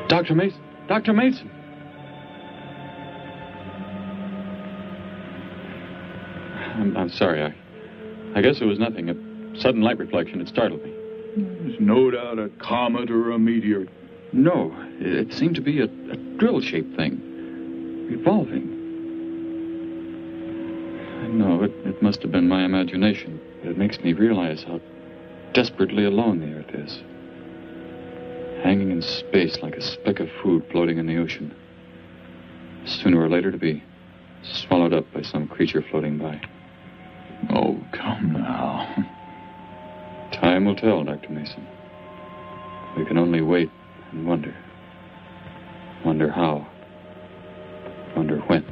Dr. Mason! Dr. Mason! I'm sorry. I guess it was nothing. A sudden light reflection. It startled me. There's no doubt a comet or a meteor. No, it seemed to be a drill-shaped thing. Revolving. No, it must have been my imagination. But it makes me realize how desperately alone the Earth is. Hanging in space like a speck of food floating in the ocean. Sooner or later to be swallowed up by some creature floating by. Oh, come now. Time will tell, Dr. Mason. We can only wait and wonder. Wonder how. Wonder when.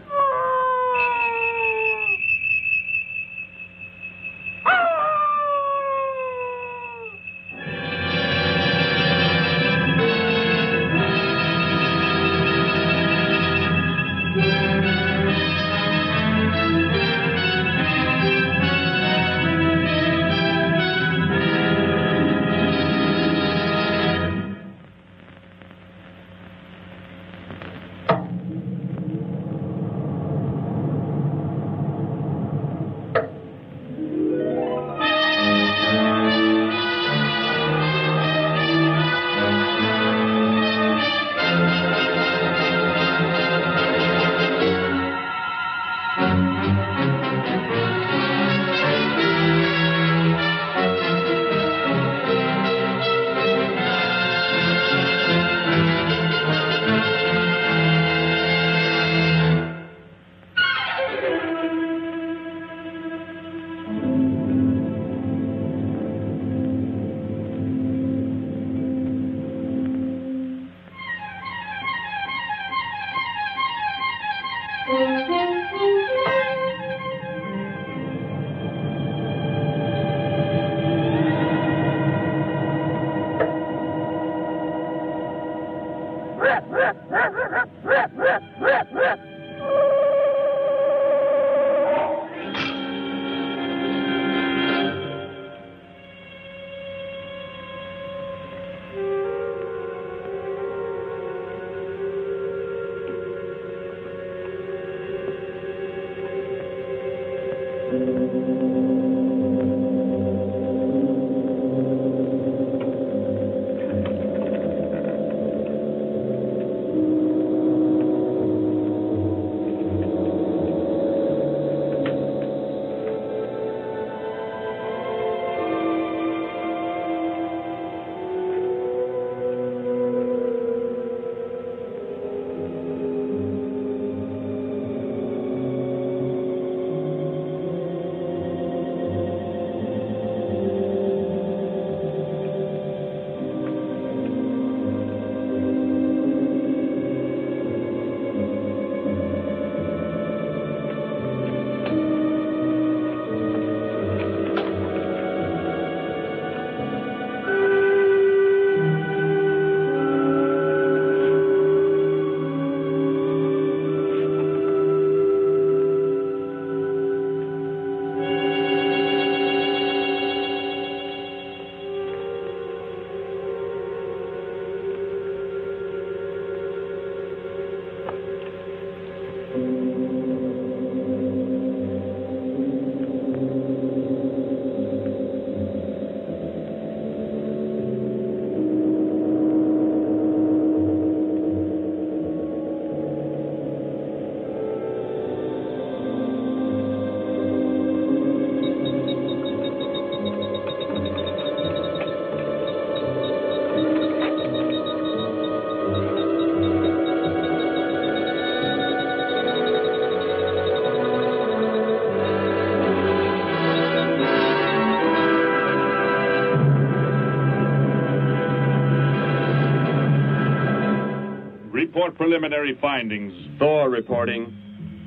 Report preliminary findings. Thor reporting.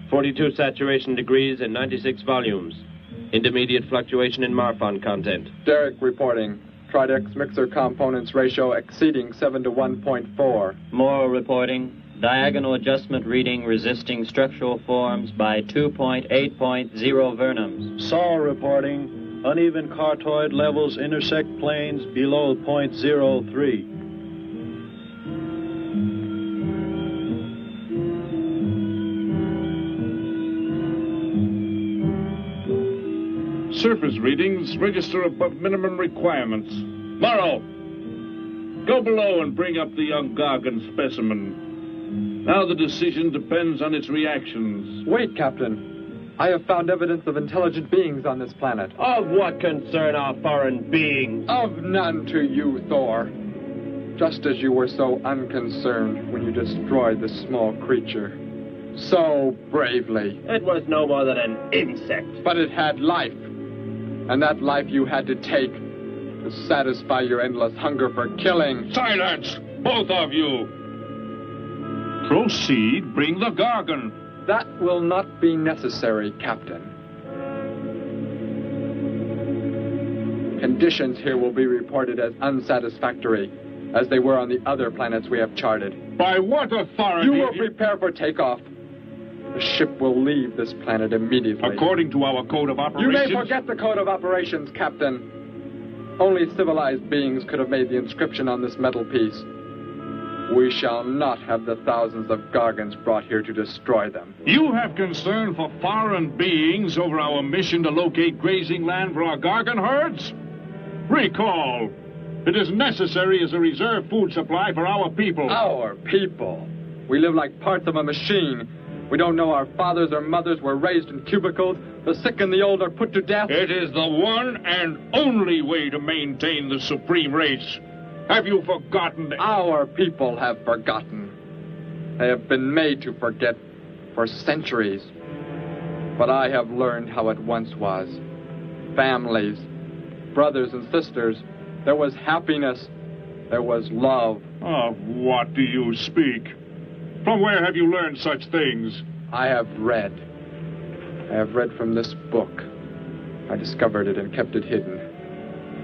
42 saturation degrees and 96 volumes. Intermediate fluctuation in Marfan content. Derek reporting. Tridex mixer components ratio exceeding 7 to 1.4. Morrow reporting. Diagonal adjustment reading resisting structural forms by 2.8.0 vernums. Saul reporting. Uneven cartoid levels intersect planes below .03. Surface readings register above minimum requirements. Morrow, go below and bring up the young Gargon specimen. Now the decision depends on its reactions. Wait, Captain. I have found evidence of intelligent beings on this planet. Of what concern are foreign beings? Of none to you, Thor. Just as you were so unconcerned when you destroyed the small creature. So bravely. It was no more than an insect. But it had life. And that life you had to take to satisfy your endless hunger for killing. Silence, both of you! Proceed, bring the Gargon. That will not be necessary, Captain. Conditions here will be reported as unsatisfactory, as they were on the other planets we have charted. By what authority? You will prepare for takeoff. The ship will leave this planet immediately. According to our code of operations... You may forget the code of operations, Captain. Only civilized beings could have made the inscription on this metal piece. We shall not have the thousands of Gargons brought here to destroy them. You have concern for foreign beings over our mission to locate grazing land for our Gargon herds? Recall, it is necessary as a reserve food supply for our people. Our people? We live like parts of a machine. We don't know our fathers or mothers were raised in cubicles. The sick and the old are put to death. It is the one and only way to maintain the supreme race. Have you forgotten? Our people have forgotten. They have been made to forget for centuries. But I have learned how it once was. Families, brothers and sisters. There was happiness. There was love. Of what do you speak? From where have you learned such things? I have read. I have read from this book. I discovered it and kept it hidden.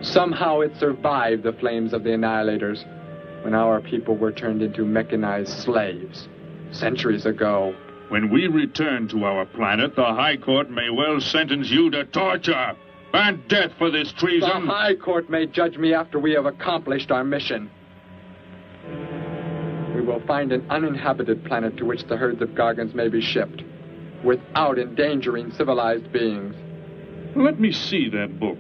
Somehow it survived the flames of the Annihilators when our people were turned into mechanized slaves centuries ago. When we return to our planet, the High Court may well sentence you to torture and death for this treason. The High Court may judge me after we have accomplished our mission. We will find an uninhabited planet to which the herds of Gargons may be shipped, without endangering civilized beings. Let me see that book.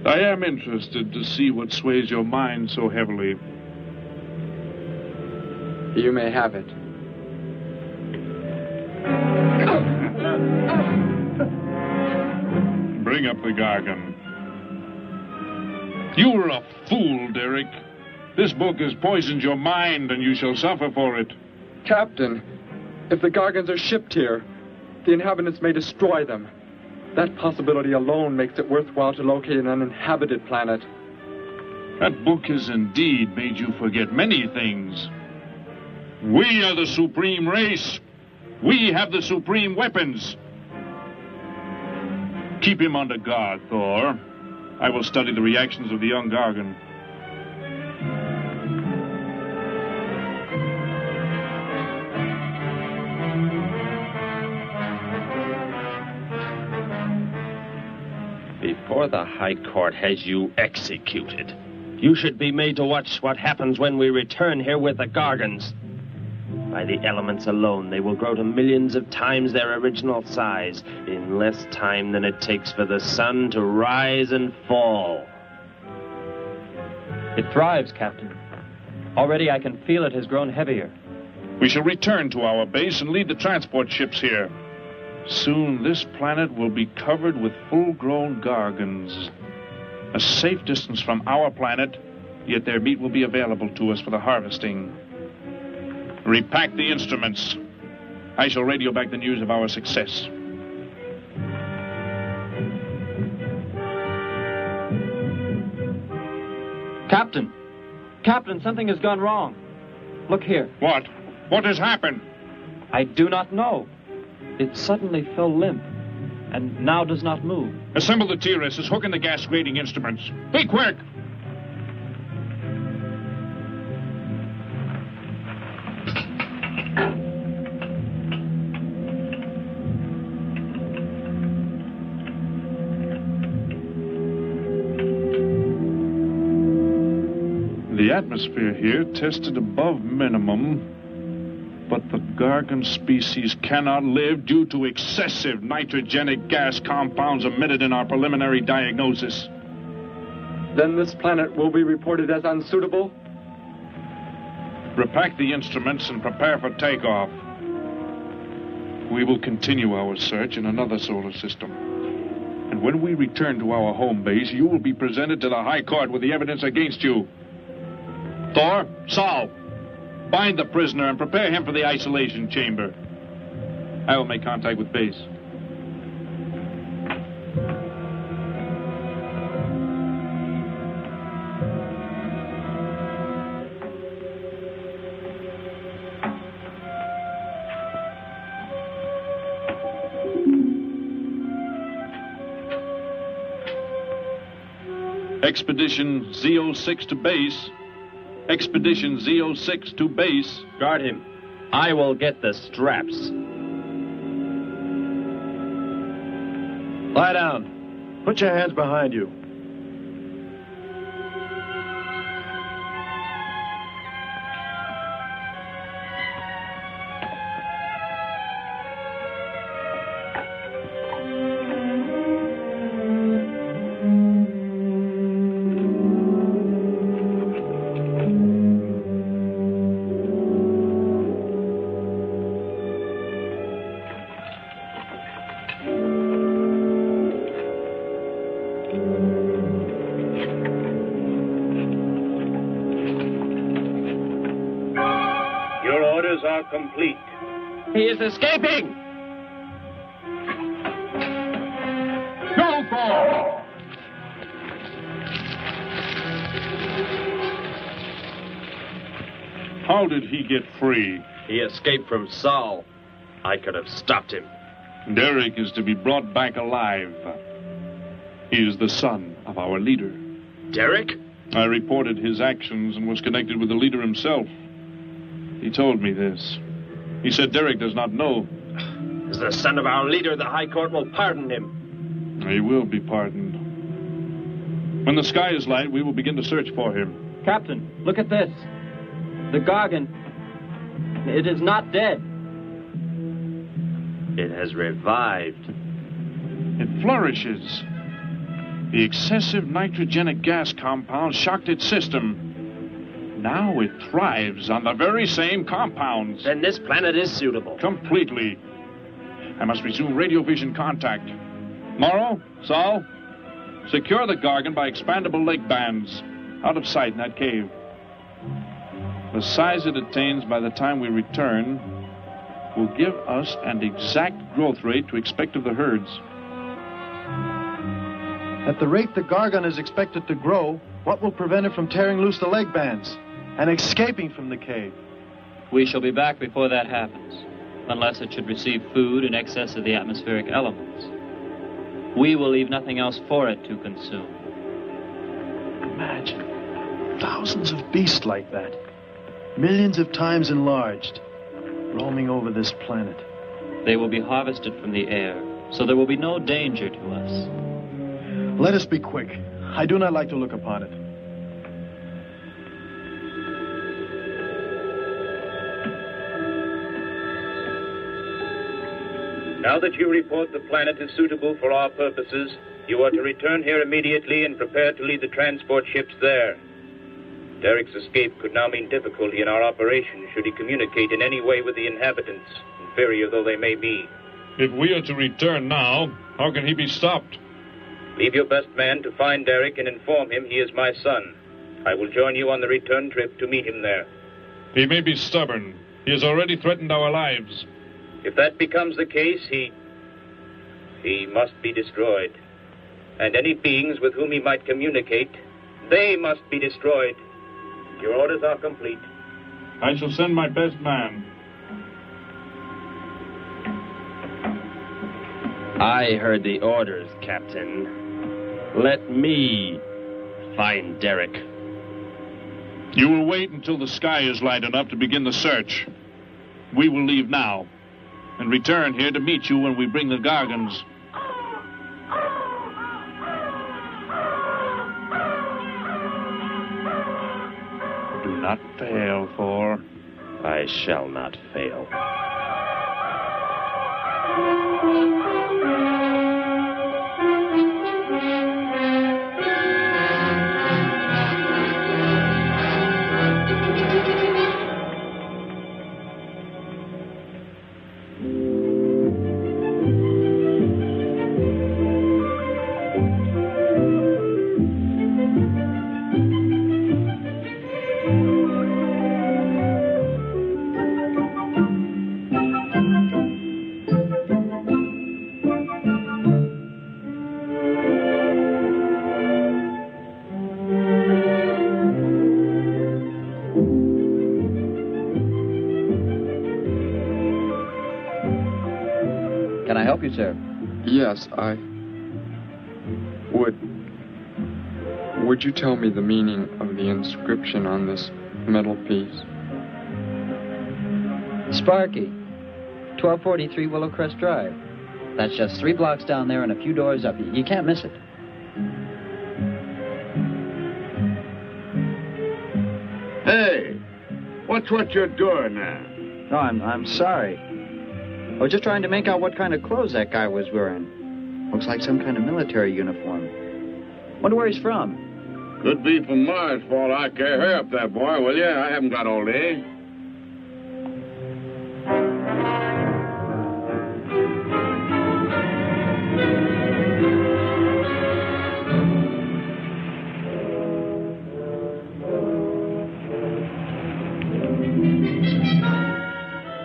I am interested to see what sways your mind so heavily. You may have it. Bring up the Gargon. You were a fool, Derek. This book has poisoned your mind, and you shall suffer for it. Captain, if the Gargons are shipped here, the inhabitants may destroy them. That possibility alone makes it worthwhile to locate an uninhabited planet. That book has indeed made you forget many things. We are the supreme race. We have the supreme weapons. Keep him under guard, Thor. I will study the reactions of the young Gargon. Before the High Court has you executed, you should be made to watch what happens when we return here with the Gargons. By the elements alone, they will grow to millions of times their original size in less time than it takes for the sun to rise and fall. It thrives, Captain. Already I can feel it has grown heavier. We shall return to our base and lead the transport ships here. Soon this planet will be covered with full-grown Gargons. A safe distance from our planet, yet their meat will be available to us for the harvesting. Repack the instruments. I shall radio back the news of our success. Captain! Captain, something has gone wrong. Look here. What? What has happened? I do not know. It suddenly fell limp, and now does not move. Assemble the TRSs, hook in the gas grading instruments. Be quick! The atmosphere here tested above minimum. But the Gargon species cannot live due to excessive nitrogenic gas compounds emitted in our preliminary diagnosis. Then this planet will be reported as unsuitable? Repack the instruments and prepare for takeoff. We will continue our search in another solar system. And when we return to our home base, you will be presented to the High Court with the evidence against you. Thor, Saul, bind the prisoner and prepare him for the isolation chamber. I will make contact with base. Expedition Z06 to base. Expedition Z06 to base. Guard him. I will get the straps. Lie down. Put your hands behind you. Complete. He is escaping! Go, Thor! How did he get free? He escaped from Saul. I could have stopped him. Derek is to be brought back alive. He is the son of our leader. Derek? I reported his actions and was connected with the leader himself. He told me this. He said Derek does not know. As the son of our leader, the High Court will pardon him. He will be pardoned. When the sky is light, we will begin to search for him. Captain, look at this. The Gargon. It is not dead. It has revived. It flourishes. The excessive nitrogenic gas compound shocked its system. Now it thrives on the very same compounds. Then this planet is suitable. Completely. I must resume radio vision contact. Morrow, Saul, secure the Gargon by expandable leg bands. Out of sight in that cave. The size it attains by the time we return will give us an exact growth rate to expect of the herds. At the rate the Gargon is expected to grow, what will prevent it from tearing loose the leg bands and escaping from the cave? We shall be back before that happens, unless it should receive food in excess of the atmospheric elements. We will leave nothing else for it to consume. Imagine thousands of beasts like that, millions of times enlarged, roaming over this planet. They will be harvested from the air, so there will be no danger to us. Let us be quick. I do not like to look upon it. Now that you report the planet is suitable for our purposes, you are to return here immediately and prepare to lead the transport ships there. Derek's escape could now mean difficulty in our operation should he communicate in any way with the inhabitants, inferior though they may be. If we are to return now, how can he be stopped? Leave your best man to find Derek and inform him he is my son. I will join you on the return trip to meet him there. He may be stubborn. He has already threatened our lives. If that becomes the case, he must be destroyed. And any beings with whom he might communicate, they must be destroyed. Your orders are complete. I shall send my best man. I heard the orders, Captain. Let me find Derek. You will wait until the sky is light enough to begin the search. We will leave now and return here to meet you when we bring the Gargons. Do not fail, Thor. I shall not fail. Can I help you, sir? Yes, I would. Would you tell me the meaning of the inscription on this metal piece? Sparky, 1243 Willowcrest Drive. That's just 3 blocks down there and a few doors up. You can't miss it. Hey, what's what you're doing there? No, I'm sorry. I was just trying to make out what kind of clothes that guy was wearing. Looks like some kind of military uniform. Wonder where he's from. Could be from Mars, for all I care. Hurry up there, boy, will you? I haven't got all day.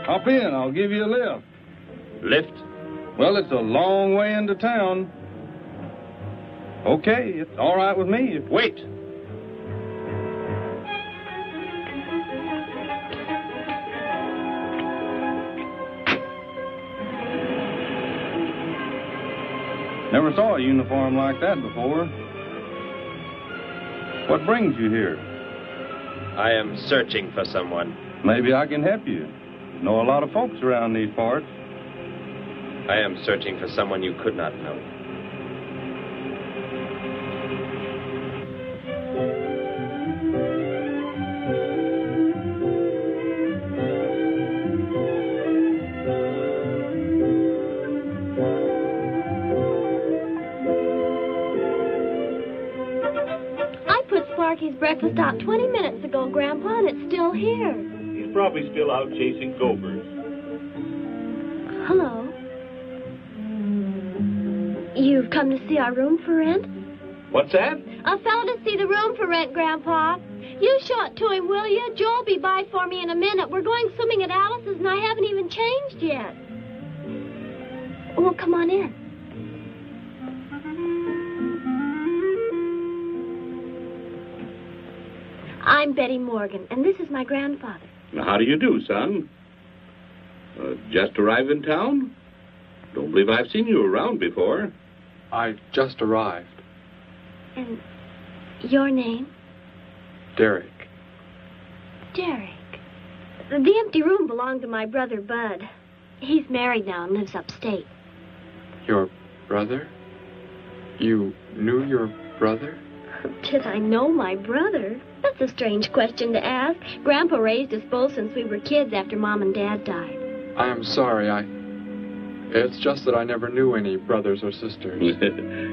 Hop in, I'll give you a lift. Lift? Well, it's a long way into town. Okay, it's all right with me. Wait! Never saw a uniform like that before. What brings you here? I am searching for someone. Maybe I can help you. Know a lot of folks around these parts. I am searching for someone you could not know. I put Sparky's breakfast out 20 minutes ago, Grandpa, and it's still here. He's probably still out chasing gophers. Hello. You've come to see our room for rent? What's that? A fellow to see the room for rent, Grandpa. You show it to him, will you? Joe'll be by for me in a minute. We're going swimming at Alice's, and I haven't even changed yet. Well, come on in. I'm Betty Morgan, and this is my grandfather. How do you do, son? Just arrived in town? Don't believe I've seen you around before. I just arrived. And your name? Derek. Derek. The empty room belonged to my brother, Bud. He's married now and lives upstate. Your brother? You knew your brother? Did I know my brother? That's a strange question to ask. Grandpa raised us both since we were kids after Mom and Dad died. I am sorry, It's just that I never knew any brothers or sisters.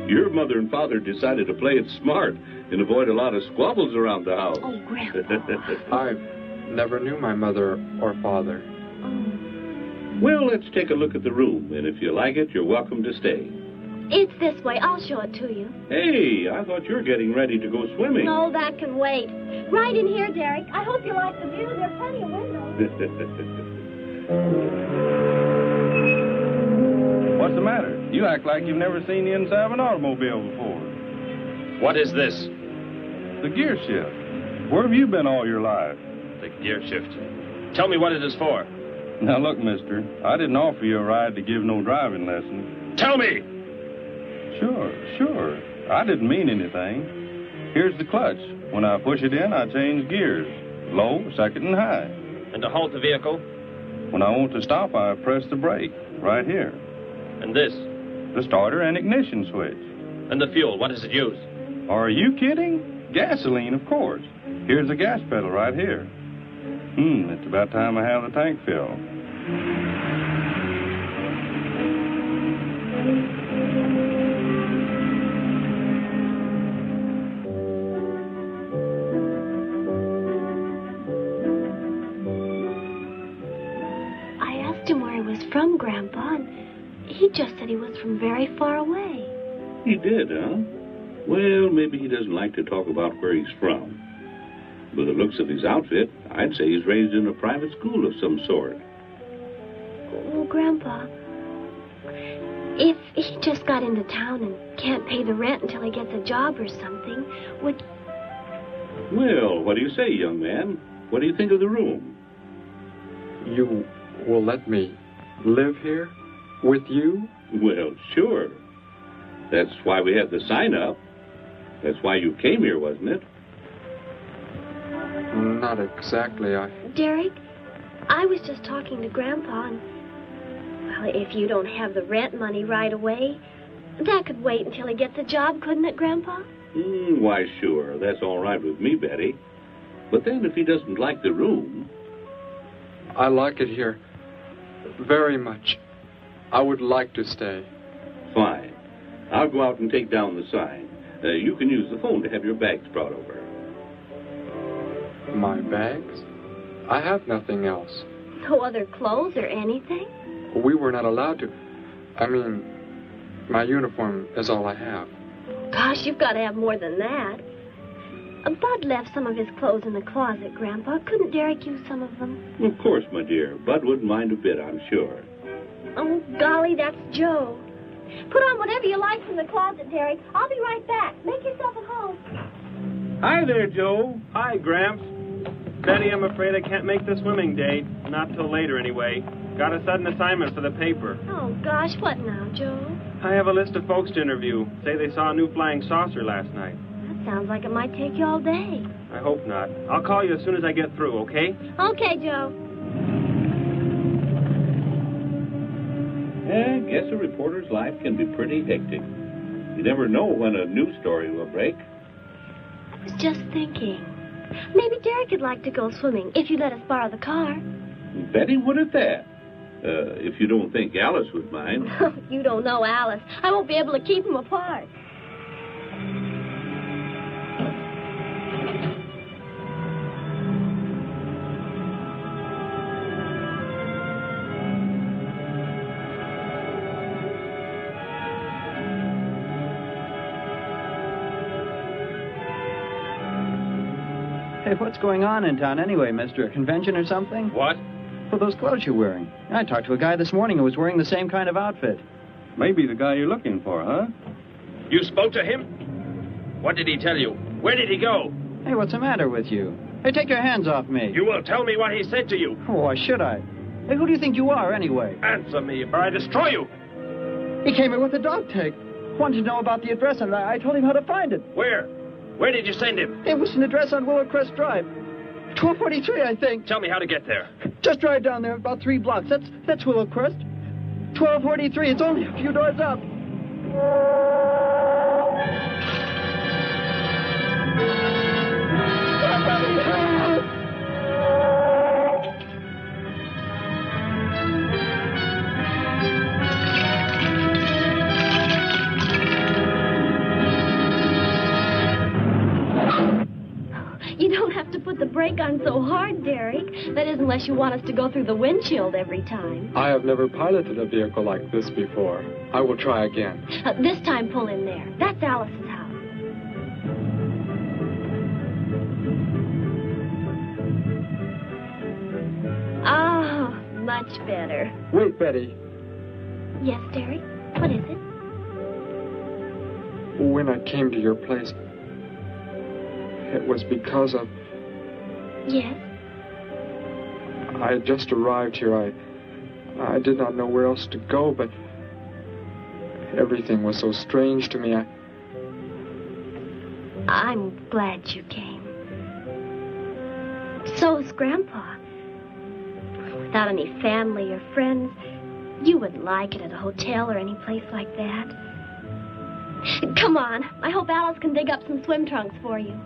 Your mother and father decided to play it smart and avoid a lot of squabbles around the house. Oh, Grandpa. I never knew my mother or father. Well, let's take a look at the room, and if you like it, you're welcome to stay. It's this way. I'll show it to you. Hey, I thought you were getting ready to go swimming. No, that can wait. Right in here, Derek. I hope you like the view. There are plenty of windows. What's the matter? You act like you've never seen the inside of an automobile before. What is this? The gear shift. Where have you been all your life? The gear shift. Tell me what it is for. Now, look, mister, I didn't offer you a ride to give no driving lesson. Tell me! Sure. I didn't mean anything. Here's the clutch. When I push it in, I change gears. Low, second, and high. And to halt the vehicle? When I want to stop, I press the brake, right here. And this? The starter and ignition switch. And the fuel, what does it use? Are you kidding? Gasoline, of course. Here's the gas pedal right here. It's about time I have the tank filled. I asked him where he was from, Grandpa, and he just said he was from very far away. He did, huh? Well, maybe he doesn't like to talk about where he's from. By the looks of his outfit, I'd say he's raised in a private school of some sort. Well, Grandpa, if he just got into town and can't pay the rent until he gets a job or something, would... Well, what do you say, young man? What do you think of the room? You will let me live here with you? Well, sure. That's why we had the sign up. That's why you came here, wasn't it? Not exactly. Derek, I was just talking to Grandpa, and... Well, if you don't have the rent money right away, that could wait until he gets a job, couldn't it, Grandpa? Why, sure. That's all right with me, Betty. But then if he doesn't like the room... I like it here very much. I would like to stay. Fine. I'll go out and take down the sign. You can use the phone to have your bags brought over. My bags? I have nothing else. No other clothes or anything? We were not allowed to. I mean, my uniform is all I have. Gosh, you've got to have more than that. Bud left some of his clothes in the closet, Grandpa. Couldn't Derek use some of them? Of course, my dear. Bud wouldn't mind a bit, I'm sure. Oh, golly, that's Joe. Put on whatever you like from the closet, Derek. I'll be right back. Make yourself at home. Hi there, Joe. Hi, Gramps. Betty, I'm afraid I can't make the swimming date. Not till later, anyway. Got a sudden assignment for the paper. Oh, gosh, what now, Joe? I have a list of folks to interview. Say they saw a new flying saucer last night. That sounds like it might take you all day. I hope not. I'll call you as soon as I get through, okay? Okay, Joe. I guess a reporter's life can be pretty hectic. You never know when a news story will break. I was just thinking. Maybe Derek would like to go swimming if you let us borrow the car. Betty would at that. If you don't think Alice would mind. You don't know Alice. I won't be able to keep them apart. Hey, what's going on in town anyway, mister? A convention or something? What? For those clothes you're wearing. I talked to a guy this morning who was wearing the same kind of outfit. Maybe the guy you're looking for, huh? You spoke to him? What did he tell you? Where did he go? Hey, what's the matter with you? Hey, take your hands off me. You will tell me what he said to you. Oh, why should I? Hey, who do you think you are, anyway? Answer me, or I destroy you. He came in with a dog tag. Wanted to know about the address, and I told him how to find it. Where? Where did you send him? It was an address on Willow Crest Drive. 1243, I think. Tell me how to get there. Just drive down there about 3 blocks. That's Willow Crest. 1243. It's only a few doors up. You don't have to put the brake on so hard, Derek. That is, unless you want us to go through the windshield every time. I have never piloted a vehicle like this before. I will try again. This time, pull in there. That's Alice's house. Oh, much better. Wait, Betty. Yes, Derek? What is it? When I came to your place, it was because of... Yes? I had just arrived here. I did not know where else to go, but everything was so strange to me. I'm glad you came. So is Grandpa. Without any family or friends, you wouldn't like it at a hotel or any place like that. Come on. I hope Alice can dig up some swim trunks for you.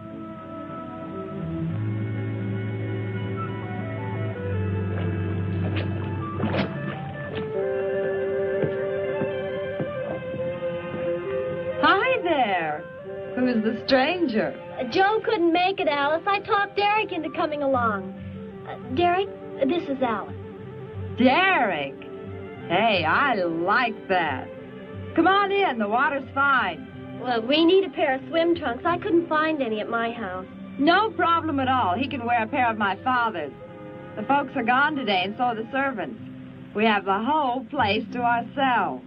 the stranger. Joe couldn't make it, Alice. I talked Derek into coming along. Derek, this is Alice. Derek? Hey, I like that. Come on in, the water's fine. Well, we need a pair of swim trunks. I couldn't find any at my house. No problem at all. He can wear a pair of my father's. The folks are gone today, and so are the servants. We have the whole place to ourselves.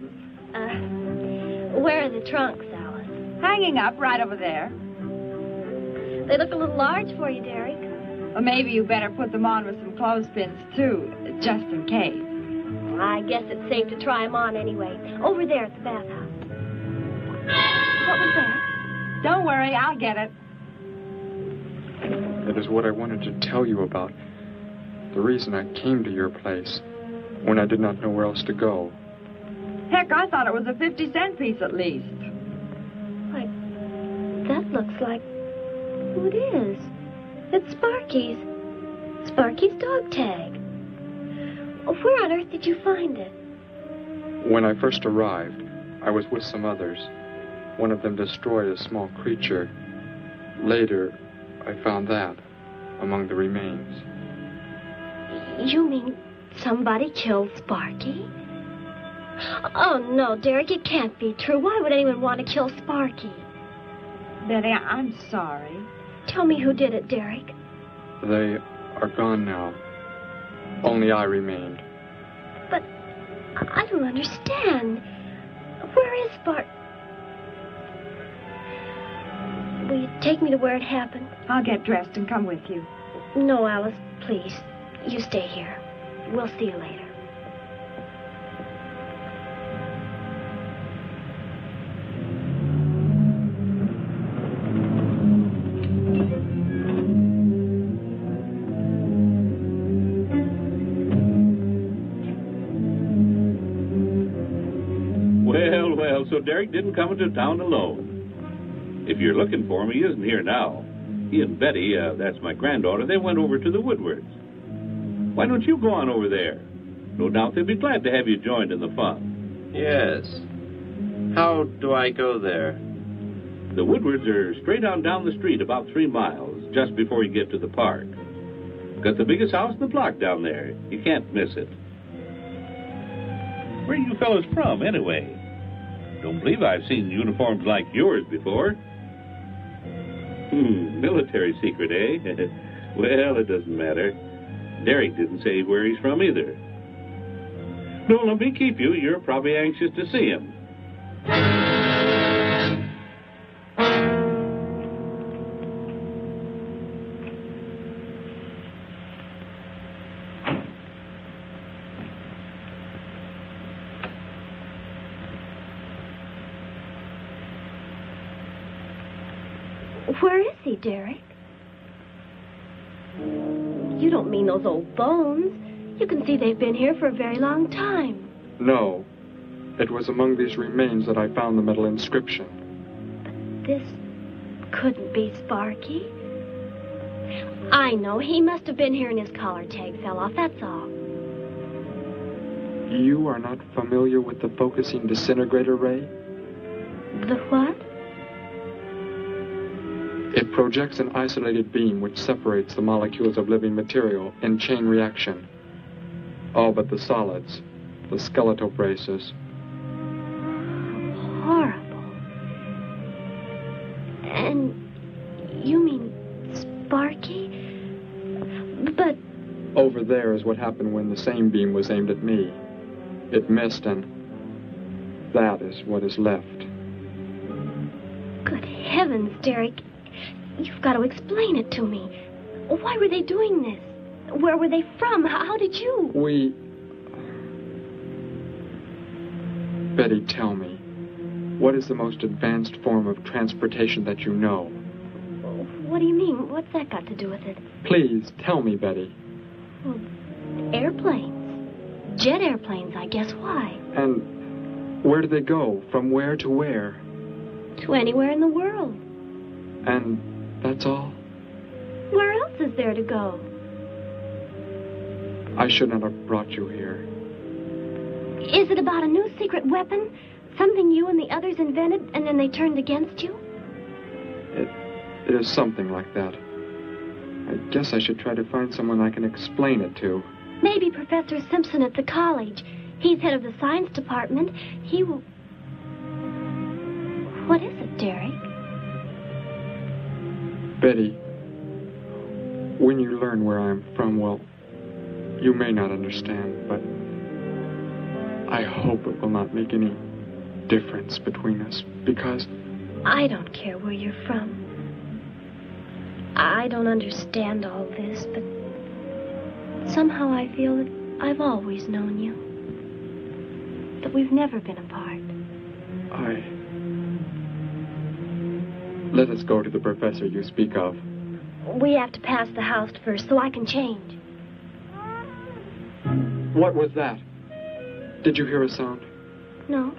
Where are the trunks, Alice? Hanging up right over there. They look a little large for you, Derek. Well, maybe you better put them on with some clothespins, too, just in case. Well, I guess it's safe to try them on anyway. Over there at the bathhouse. What was that? Don't worry, I'll get it. That is what I wanted to tell you about. The reason I came to your place when I did not know where else to go. Heck, I thought it was a 50-cent piece at least. Why, that looks like... Who it is? It's Sparky's. Sparky's dog tag. Where on earth did you find it? When I first arrived, I was with some others. One of them destroyed a small creature. Later, I found that among the remains. You mean somebody killed Sparky? Oh, no, Derek, it can't be true. Why would anyone want to kill Sparky? Betty, I'm sorry. Tell me who did it, Derek. They are gone now. Only I remained. But I don't understand. Where is Sparky? Will you take me to where it happened? I'll get dressed and come with you. No, Alice, please. You stay here. We'll see you later. Well, so Derek didn't come into town alone. If you're looking for him, he isn't here now. He and Betty, that's my granddaughter, they went over to the Woodwards. Why don't you go on over there? No doubt they'd be glad to have you joined in the fun. Yes. How do I go there? The Woodwards are straight on down the street about 3 miles, just before you get to the park. Got the biggest house in the block down there. You can't miss it. Where are you fellas from, anyway? Don't believe I've seen uniforms like yours before. Military secret, eh? Well, it doesn't matter. Derek didn't say where he's from either. Don't let me keep you. You're probably anxious to see him. Where is he, Derek? You don't mean those old bones. You can see they've been here for a very long time. No. It was among these remains that I found the metal inscription. But this couldn't be Sparky. I know. He must have been here and his collar tag fell off, that's all. You are not familiar with the focusing disintegrator ray? The what? It projects an isolated beam which separates the molecules of living material in chain reaction. All but the solids, the skeletal braces. Horrible. And you mean Sparky? But... Over there is what happened when the same beam was aimed at me. It missed, and that is what is left. Good heavens, Derek. You've got to explain it to me. Why were they doing this? Where were they from? How did you... Betty, tell me. What is the most advanced form of transportation that you know? What do you mean? What's that got to do with it? Please, tell me, Betty. Well, airplanes. Jet airplanes, I guess. Why? And where do they go? From where to where? To anywhere in the world. And that's all? Where else is there to go? I should not have brought you here. Is it about a new secret weapon? Something you and the others invented and then they turned against you? It is something like that. I guess I should try to find someone I can explain it to. Maybe Professor Simpson at the college. He's head of the science department. He will... What is it, Derek? Betty, when you learn where I'm from, well, you may not understand, but I hope it will not make any difference between us, because... I don't care where you're from. I don't understand all this, but somehow I feel that I've always known you. That we've never been apart. Let us go to the professor you speak of. We have to pass the house first so I can change. What was that? Did you hear a sound? No.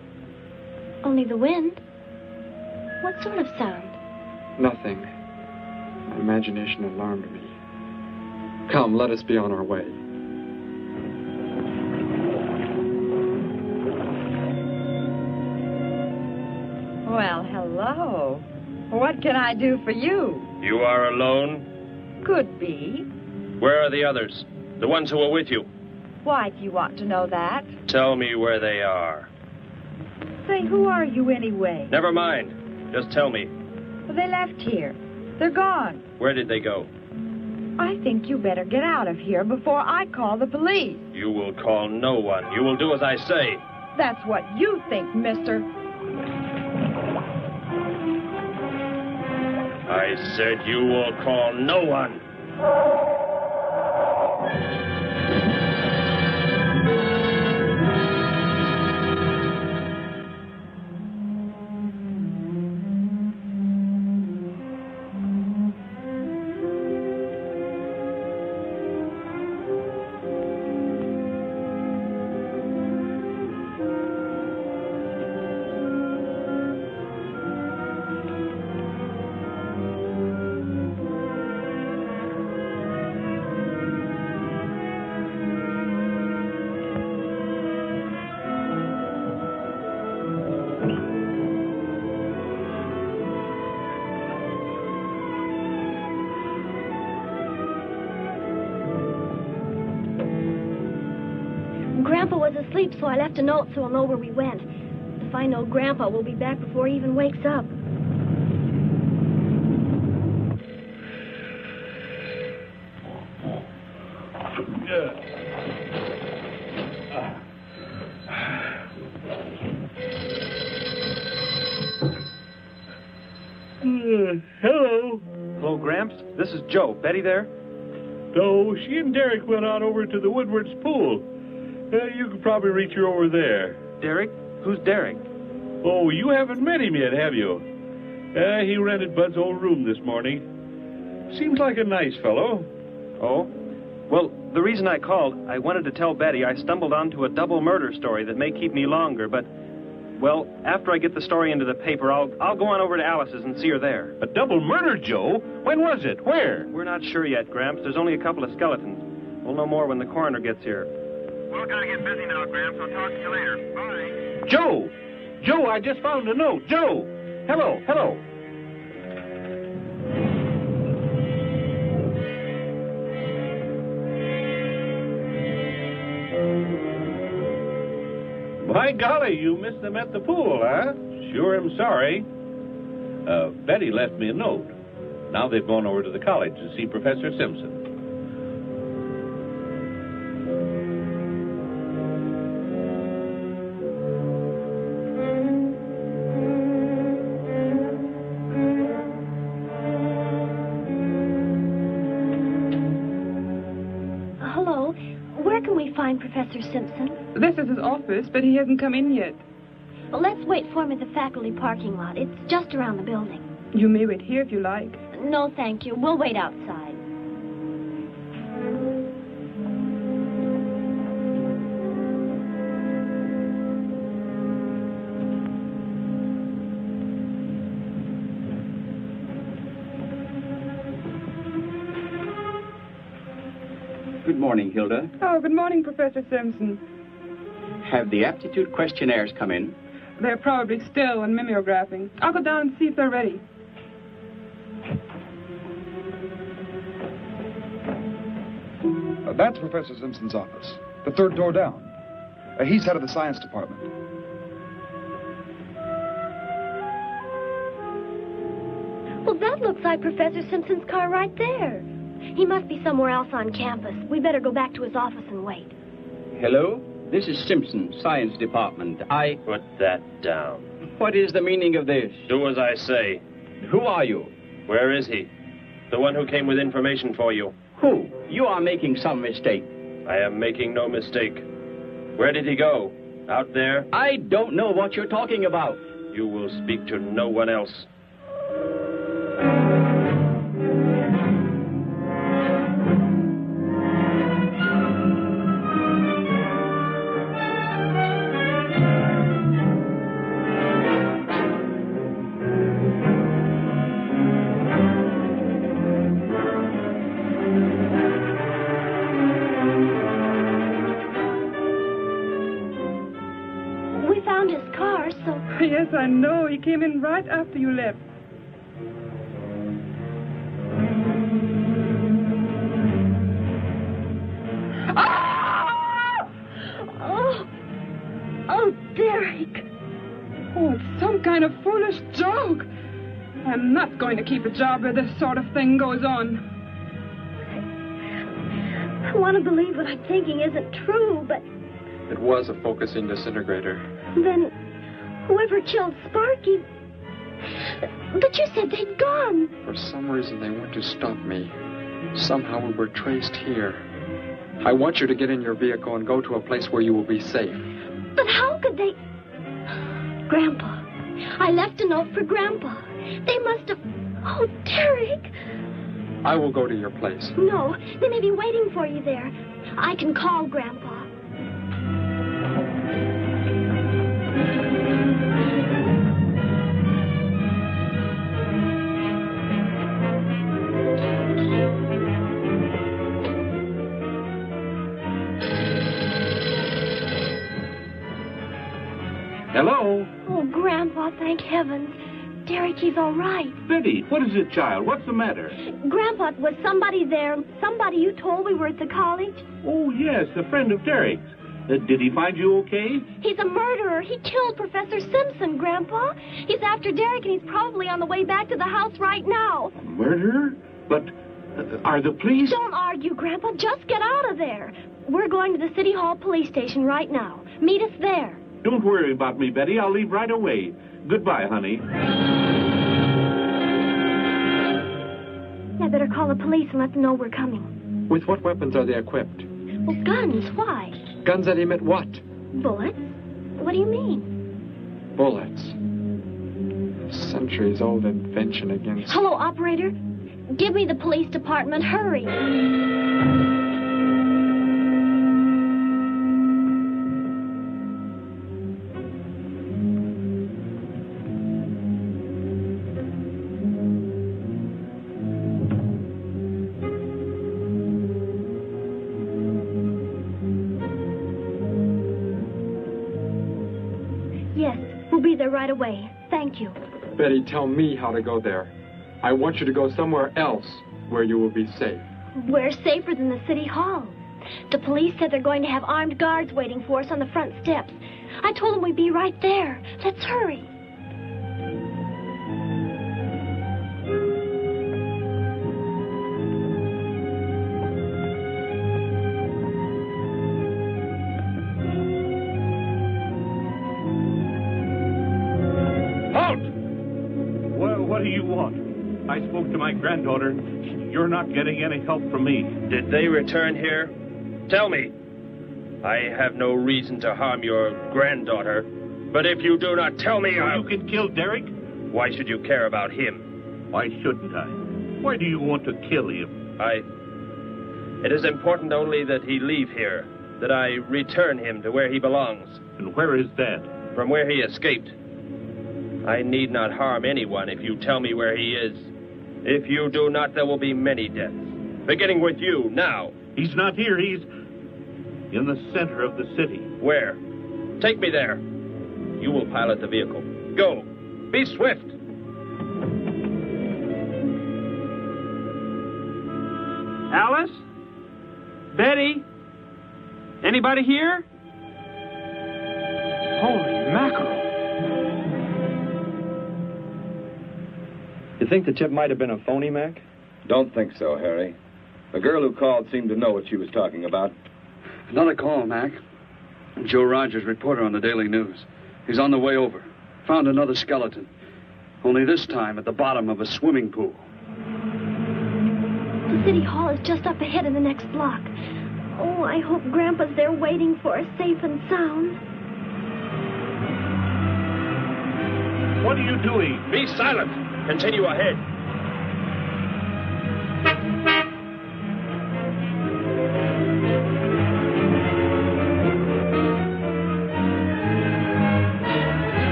Only the wind. What sort of sound? Nothing. My imagination alarmed me. Come, let us be on our way. Well, hello. What can I do for you? You are alone? Could be. Where are the others? The ones who were with you? Why do you want to know that? Tell me where they are. Say, who are you anyway? Never mind. Just tell me. Well, they left here. They're gone. Where did they go? I think you better get out of here before I call the police. You will call no one. You will do as I say. That's what you think, mister. I said you will call no one. Grandpa was asleep, so I left a note so he'll know where we went. If I know Grandpa, we'll be back before he even wakes up. Hello. Hello, Gramps. This is Joe. Betty there? No, she and Derek went out over to the Woodward's pool. You could probably reach her over there. Derek? Who's Derek? Oh, you haven't met him yet, have you? He rented Bud's old room this morning. Seems like a nice fellow. Oh? Well, the reason I called, I wanted to tell Betty I stumbled onto a double murder story that may keep me longer, but, well, after I get the story into the paper, I'll go on over to Alice's and see her there. A double murder, Joe? When was it? Where? We're not sure yet, Gramps. There's only a couple of skeletons. We'll know more when the coroner gets here. Well, gotta get busy now, Gramps. I'll talk to you later. Bye. Joe! Joe, I just found a note. Joe! Hello, hello. By golly, you missed them at the pool, huh? Sure am sorry. Betty left me a note. Now they've gone over to the college to see Professor Simpson. Hello. Where can we find Professor Simpson? This is his office, but he hasn't come in yet. Well, let's wait for him at the faculty parking lot. It's just around the building. You may wait here if you like. No, thank you. We'll wait outside. Good morning, Hilda. Oh, good morning, Professor Simpson. Have the aptitude questionnaires come in? They're probably still in mimeographing. I'll go down and see if they're ready. That's Professor Simpson's office. The third door down. He's head of the science department. Well, that looks like Professor Simpson's car right there. He must be somewhere else on campus. We better go back to his office and wait. Hello? This is Simpson, science department. Put that down. What is the meaning of this? Do as I say. Who are you? Where is he? The one who came with information for you. Who? You are making some mistake. I am making no mistake. Where did he go? Out there? I don't know what you're talking about. You will speak to no one else. Yes, I know. He came in right after you left. Ah! Oh, Derek. Oh, it's some kind of foolish joke. I'm not going to keep a job where this sort of thing goes on. I want to believe what I'm thinking isn't true, but... It was a focusing disintegrator. Then whoever killed Sparky... But you said they'd gone. For some reason, they went to stop me. Somehow we were traced here. I want you to get in your vehicle and go to a place where you will be safe. But how could they... Grandpa. I left a note for Grandpa. They must have... Oh, Derek. I will go to your place. No, they may be waiting for you there. I can call Grandpa. Hello? Oh, Grandpa, thank heavens. Derek, he's all right. Betty, what is it, child? What's the matter? Grandpa, was somebody there? Somebody you told we were at the college? Oh, yes, a friend of Derek's. Did he find you okay? He's a murderer. He killed Professor Simpson, Grandpa. He's after Derek, and he's probably on the way back to the house right now. A murderer? But are the police... Don't argue, Grandpa. Just get out of there. We're going to the City Hall police station right now. Meet us there. Don't worry about me, Betty. I'll leave right away. Goodbye, honey. I better call the police and let them know we're coming. With what weapons are they equipped? Well, guns. Why? Guns that emit what? Bullets? What do you mean? Bullets. A centuries-old invention against... Hello, operator. Give me the police department. Hurry. Right away. Thank you. Betty, tell me how to go there. I want you to go somewhere else where you will be safe. We're safer than the City Hall. The police said they're going to have armed guards waiting for us on the front steps. I told them we'd be right there. Let's hurry. What do you want? I spoke to my granddaughter. You're not getting any help from me. Did they return here? Tell me. I have no reason to harm your granddaughter, but if you do not tell me, You can kill Derek? Why should you care about him? Why shouldn't I? Why do you want to kill him? It is important only that he leave here, that I return him to where he belongs. And where is that? From where he escaped. I need not harm anyone if you tell me where he is. If you do not, there will be many deaths. Beginning with you, now. He's not here. He's in the center of the city. Where? Take me there. You will pilot the vehicle. Go. Be swift. Alice? Betty? Anybody here? Holy mackerel. You think the tip might have been a phony, Mac? Don't think so, Harry. The girl who called seemed to know what she was talking about. Another call, Mac. Joe Rogers, reporter on the Daily News. He's on the way over. Found another skeleton. Only this time at the bottom of a swimming pool. The city hall is just up ahead in the next block. Oh, I hope Grandpa's there waiting for us safe and sound. What are you doing? Be silent. Continue ahead.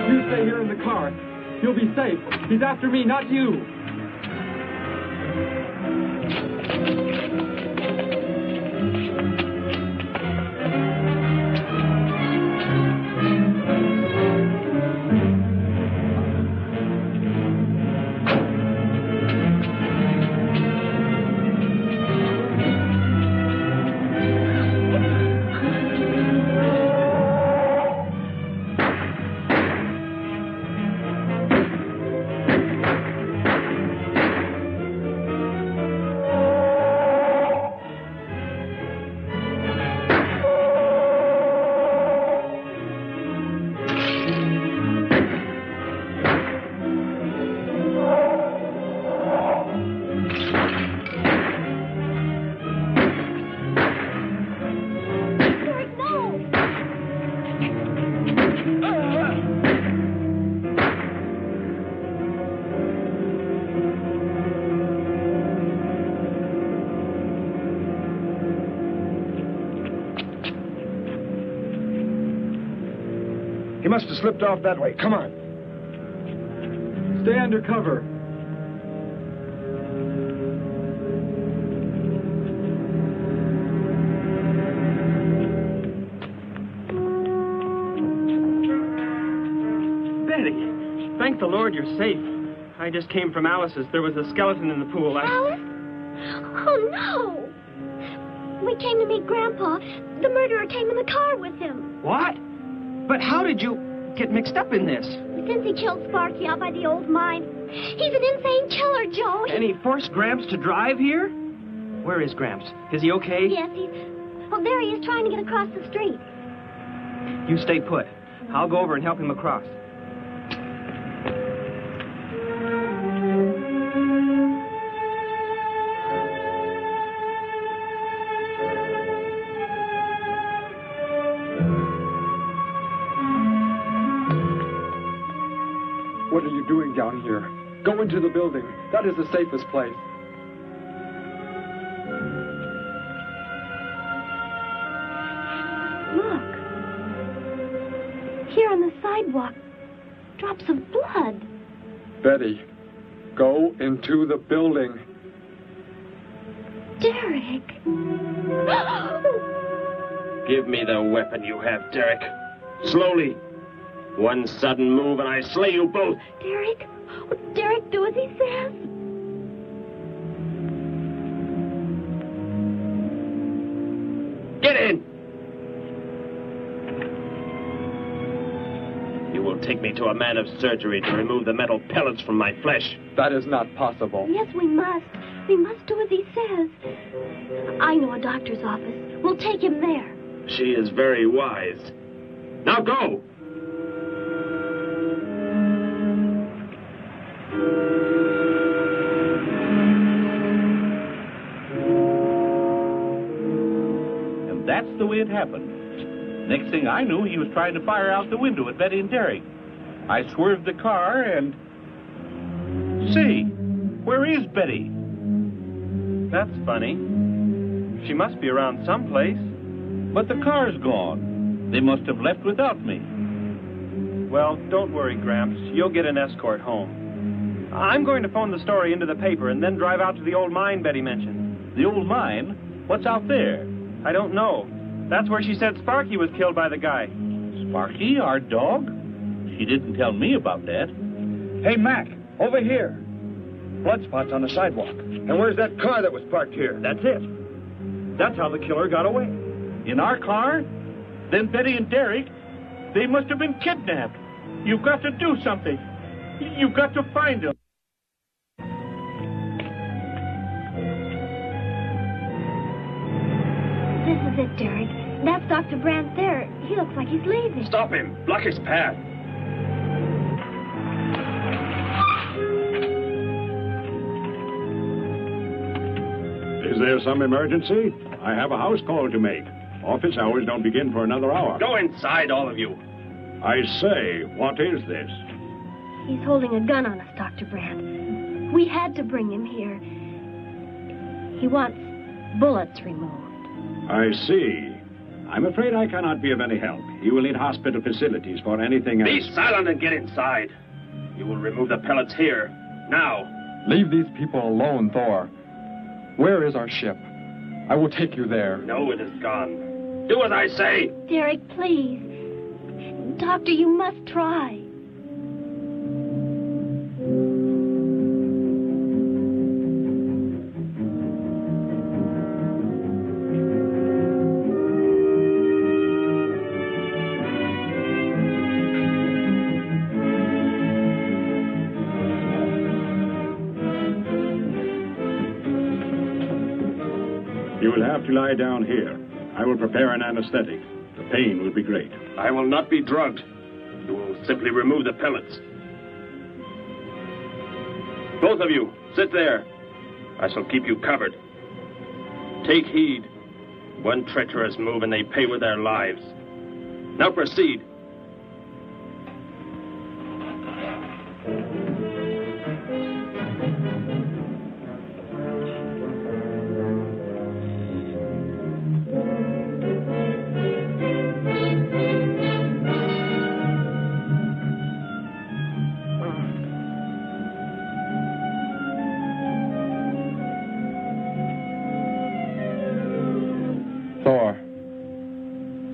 You stay here in the car. You'll be safe. He's after me, not you. He must have slipped off that way. Come on. Stay under cover. Betty, thank the Lord you're safe. I just came from Alice's. There was a skeleton in the pool. Alice? Oh, no. We came to meet Grandpa. The murderer came in the car with him. What? But how did you get mixed up in this? Since he killed Sparky out by the old mine. He's an insane killer, Joe. And he forced Gramps to drive here? Where is Gramps? Is he okay? Yes, he's... Oh, there he is trying to get across the street. You stay put. I'll go over and help him across. What are you doing down here? Go into the building. That is the safest place. Look. Here on the sidewalk. Drops of blood. Betty, go into the building. Derek. Give me the weapon you have, Derek. Slowly. One sudden move and I slay you both. Derek? Would Derek do as he says? Get in! You will take me to a man of surgery to remove the metal pellets from my flesh. That is not possible. Yes, we must. We must do as he says. I know a doctor's office. We'll take him there. She is very wise. Now go! That's the way it happened. Next thing I knew, he was trying to fire out the window at Betty and Derek. I swerved the car and... Say, where is Betty? That's funny. She must be around someplace. But the car's gone. They must have left without me. Well, don't worry, Gramps. You'll get an escort home. I'm going to phone the story into the paper and then drive out to the old mine Betty mentioned. The old mine? What's out there? I don't know. That's where she said Sparky was killed by the guy. Sparky, our dog? She didn't tell me about that. Hey, Mac, over here. Blood spots on the sidewalk. And where's that car that was parked here? That's it. That's how the killer got away. In our car? Then Betty and Derek, they must have been kidnapped. You've got to do something. You've got to find them. This is it, Derek. That's Dr. Brandt there. He looks like he's leaving. Stop him. Block his path. Is there some emergency? I have a house call to make. Office hours don't begin for another hour. Go inside, all of you. I say, what is this? He's holding a gun on us, Dr. Brandt. We had to bring him here. He wants bullets removed. I see. I'm afraid I cannot be of any help. You will need hospital facilities for anything else. Be silent and get inside. You will remove the pellets here. Now. Leave these people alone, Thor. Where is our ship? I will take you there. No, it is gone. Do as I say. Derek, please. Doctor, you must try. You will have to lie down here. I will prepare an anesthetic. The pain will be great. I will not be drugged. You will simply remove the pellets. Both of you, sit there. I shall keep you covered. Take heed. One treacherous move and they pay with their lives. Now proceed.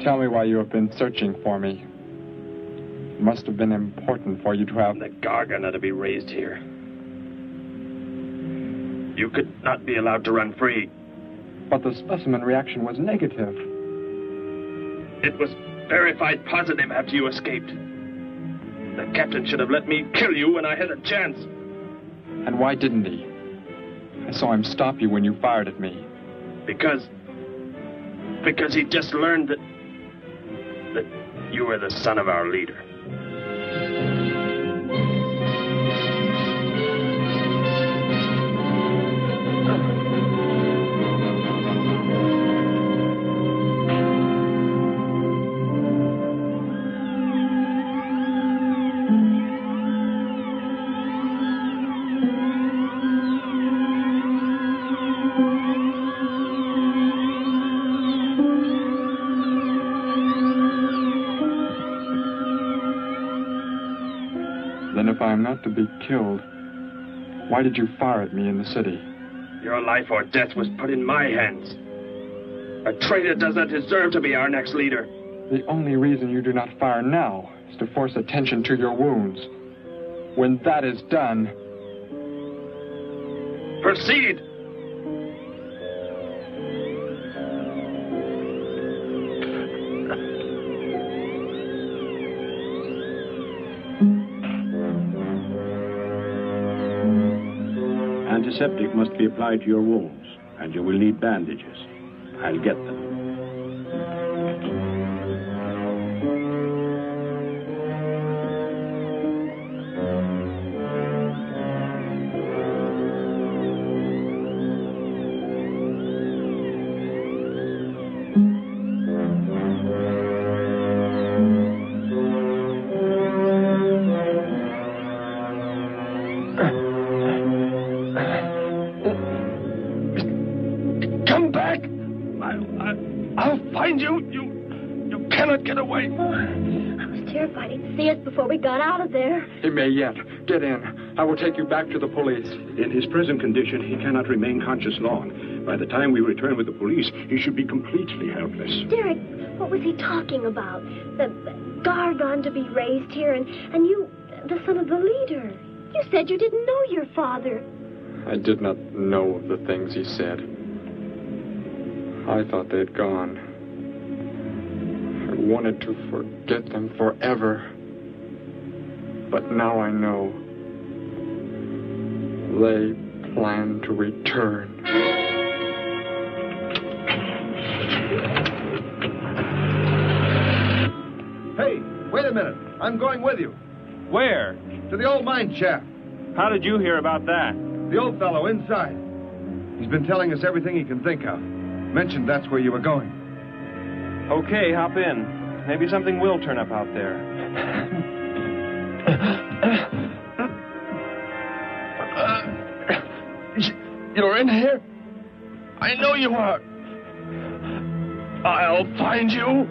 Tell me why you have been searching for me. It must have been important for you to have... The Gargon are to be raised here. You could not be allowed to run free. But the specimen reaction was negative. It was verified positive after you escaped. The captain should have let me kill you when I had a chance. And why didn't he? I saw him stop you when you fired at me. Because he just learned that you were the son of our leader. If I am not to be killed, why did you fire at me in the city? Your life or death was put in my hands. A traitor does not deserve to be our next leader. The only reason you do not fire now is to force attention to your wounds. When that is done... Proceed! Antiseptic must be applied to your wounds, and you will need bandages. I'll get them. Got out of there. He may yet. Get in. I will take you back to the police. In his present condition, he cannot remain conscious long. By the time we return with the police, he should be completely helpless. Derek, what was he talking about? The Gargon to be raised here, and you, the son of the leader. You said you didn't know your father. I did not know the things he said. I thought they'd gone. I wanted to forget them forever. But now I know. They plan to return. Hey, wait a minute. I'm going with you. Where? To the old mine shaft. How did you hear about that? The old fellow inside. He's been telling us everything he can think of. Mentioned that's where you were going. Okay, hop in. Maybe something will turn up out there. You're in here? I know you are. I'll find you.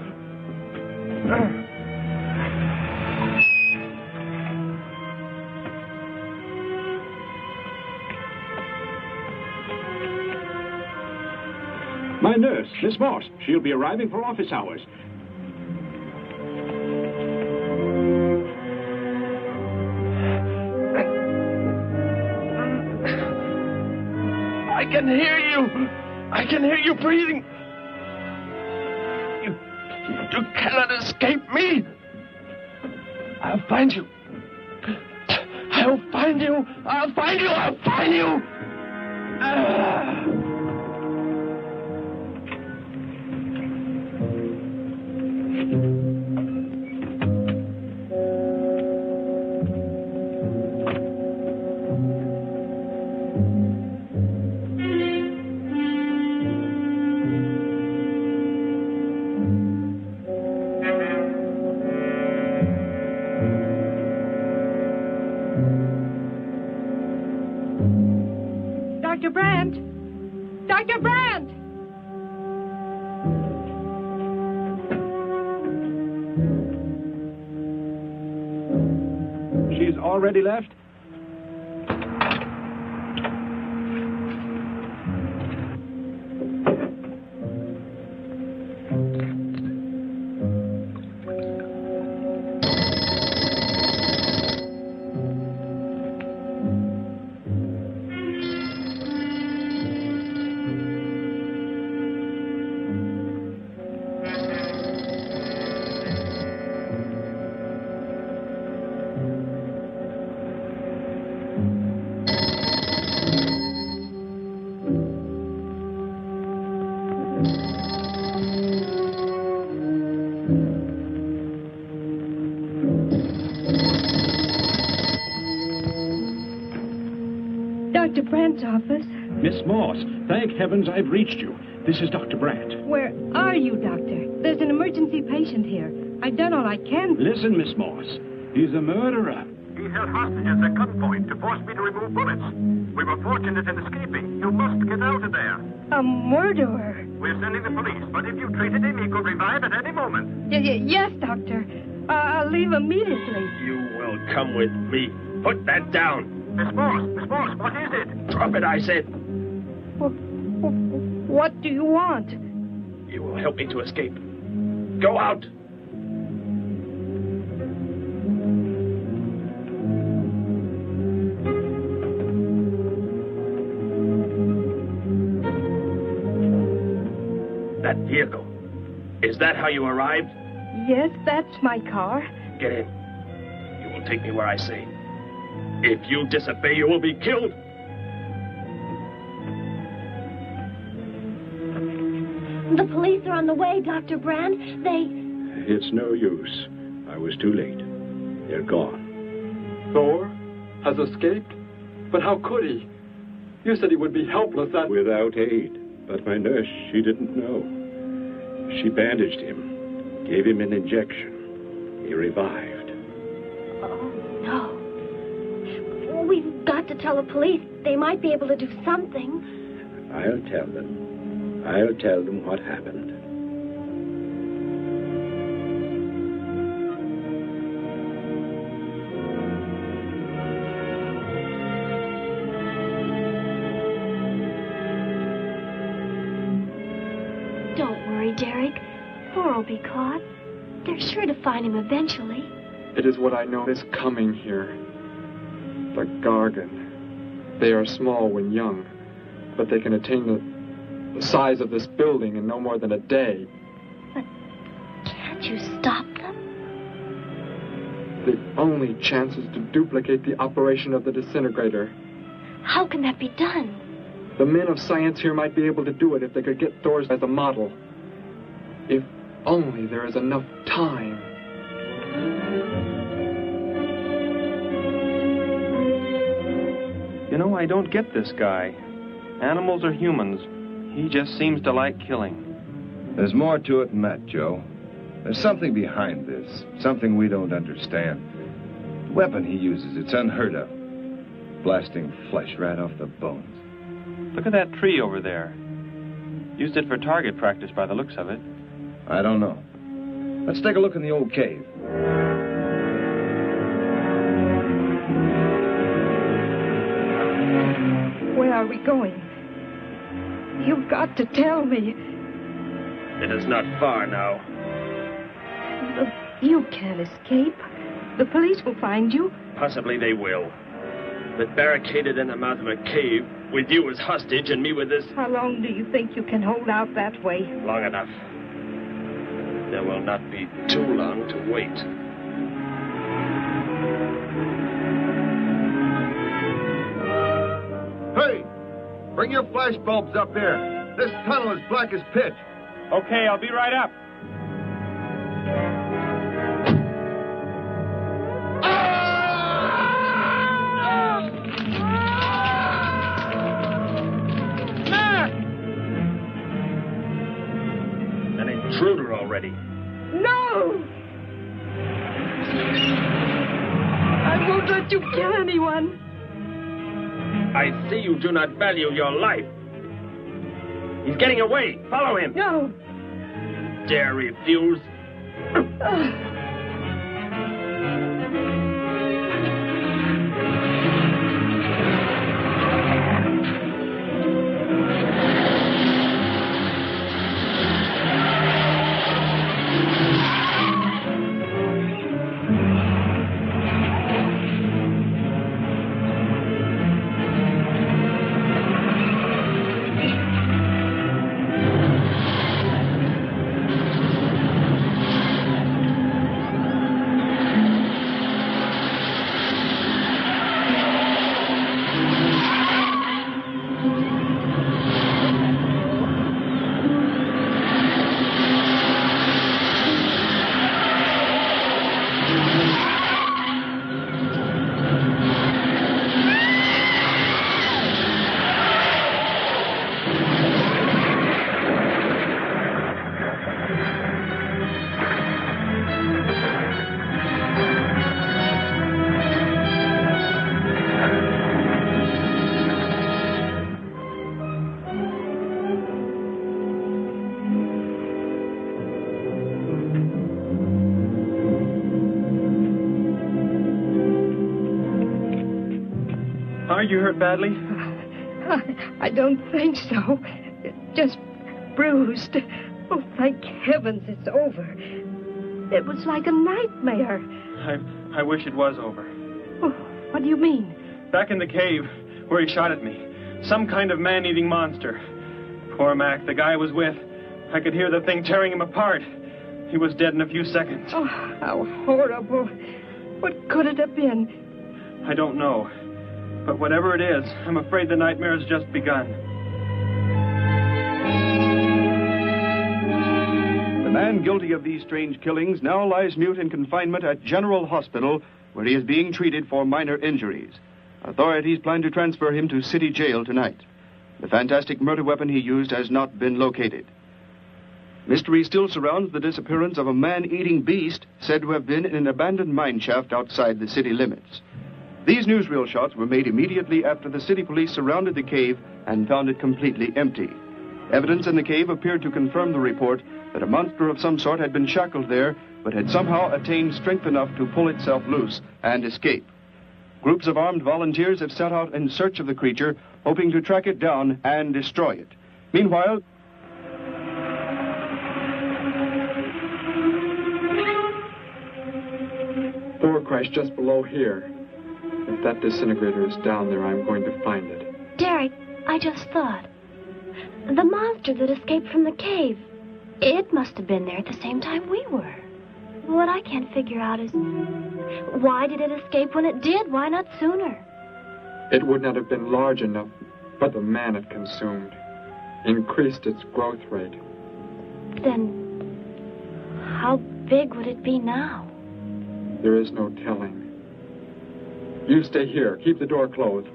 My nurse, Miss Moss. She'll be arriving for office hours. I can hear you. I can hear you breathing. You cannot escape me. I'll find you. I'll find you. I'll find you. I'll find you. Dr. Brandt! Dr. Brandt! She's already left? Dr. Brandt's office. Miss Moss, thank heavens I've reached you. This is Dr. Brandt. Where are you, Doctor? There's an emergency patient here. I've done all I can. Listen, Miss Moss. He's a murderer. He held hostages at gunpoint to force me to remove bullets. We were fortunate in escaping. You must get out of there. A murderer? We're sending the police, but if you treated him, he could revive at any moment. Yes, Doctor. I'll leave immediately. You will come with me. Put that down. Miss Moss, what is it? Drop it, I said. What do you want? You will help me to escape. Go out. That vehicle. Is that how you arrived? Yes, that's my car. Get in. You will take me where I say. If you disobey, you will be killed. The police are on the way, Dr. Brandt. It's no use. I was too late. They're gone. Thor has escaped? But how could he? You said he would be helpless and... Without aid. But my nurse, she didn't know. She bandaged him, gave him an injection. He revived. Oh, no. We've got to tell the police. They might be able to do something. I'll tell them. I'll tell them what happened. Don't worry, Derek. Thor will be caught. They're sure to find him eventually. It is what I know is coming here. The Gargon. They are small when young, but they can attain the size of this building in no more than a day. But can't you stop them? The only chance is to duplicate the operation of the disintegrator. How can that be done? The men of science here might be able to do it if they could get Thor's as a model. If only there is enough time. You know, I don't get this guy. Animals or humans, he just seems to like killing. There's more to it than that, Joe. There's something behind this, something we don't understand. The weapon he uses, it's unheard of. Blasting flesh right off the bones. Look at that tree over there. Used it for target practice by the looks of it. I don't know. Let's take a look in the old cave. Where are we going? You've got to tell me. It is not far now. Look, you can't escape. The police will find you. Possibly they will. But barricaded in the mouth of a cave, with you as hostage and me with this... How long do you think you can hold out that way? Long enough. There will not be too long to wait. Hey! Bring your flash bulbs up here. This tunnel is black as pitch. Okay, I'll be right up. An intruder already. No! I won't let you kill anyone. I see you do not value your life. He's getting away. Follow him. No. Dare refuse? Are you hurt badly? I don't think so. Just bruised. Oh, thank heavens it's over. It was like a nightmare. I wish it was over. Oh, what do you mean? Back in the cave where he shot at me. Some kind of man-eating monster. Poor Mac, the guy I was with. I could hear the thing tearing him apart. He was dead in a few seconds. Oh, how horrible. What could it have been? I don't know. But whatever it is, I'm afraid the nightmare has just begun. The man guilty of these strange killings now lies mute in confinement at General Hospital, where he is being treated for minor injuries. Authorities plan to transfer him to City Jail tonight. The fantastic murder weapon he used has not been located. Mystery still surrounds the disappearance of a man-eating beast said to have been in an abandoned mine shaft outside the city limits. These newsreel shots were made immediately after the city police surrounded the cave and found it completely empty. Evidence in the cave appeared to confirm the report that a monster of some sort had been shackled there, but had somehow attained strength enough to pull itself loose and escape. Groups of armed volunteers have set out in search of the creature, hoping to track it down and destroy it. Meanwhile, Thor crashed just below here. If that disintegrator is down there, I'm going to find it. Derek, I just thought. The monster that escaped from the cave. It must have been there at the same time we were. What I can't figure out is, why did it escape when it did? Why not sooner? It would not have been large enough, but the man it consumed increased its growth rate. Then, how big would it be now? There is no telling. You stay here. Keep the door closed.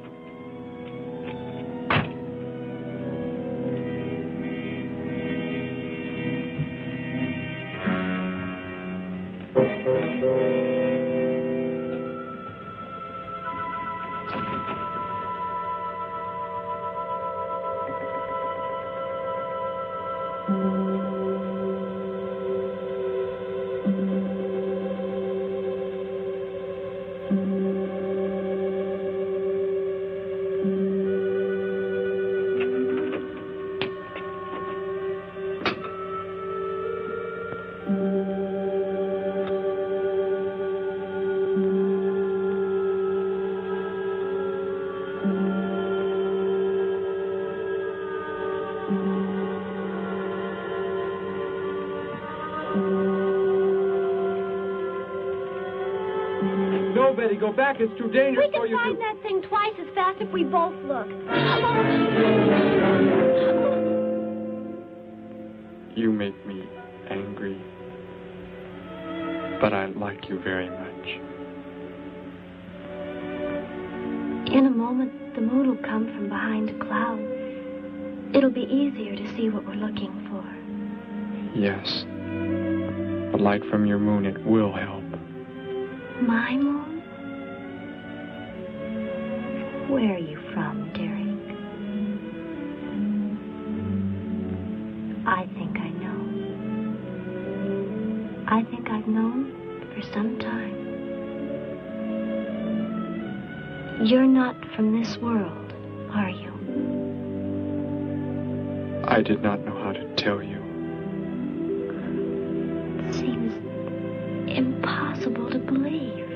Go back. It's too dangerous for you to... We can find that thing twice as fast if we both look. You make me angry, but I like you very much. In a moment, the moon will come from behind a cloud. It'll be easier to see what we're looking for. Yes. The light from your moon, it will help. My moon? Where are you from, Derek? I think I know. I think I've known for some time. You're not from this world, are you? I did not know how to tell you. It seems impossible to believe.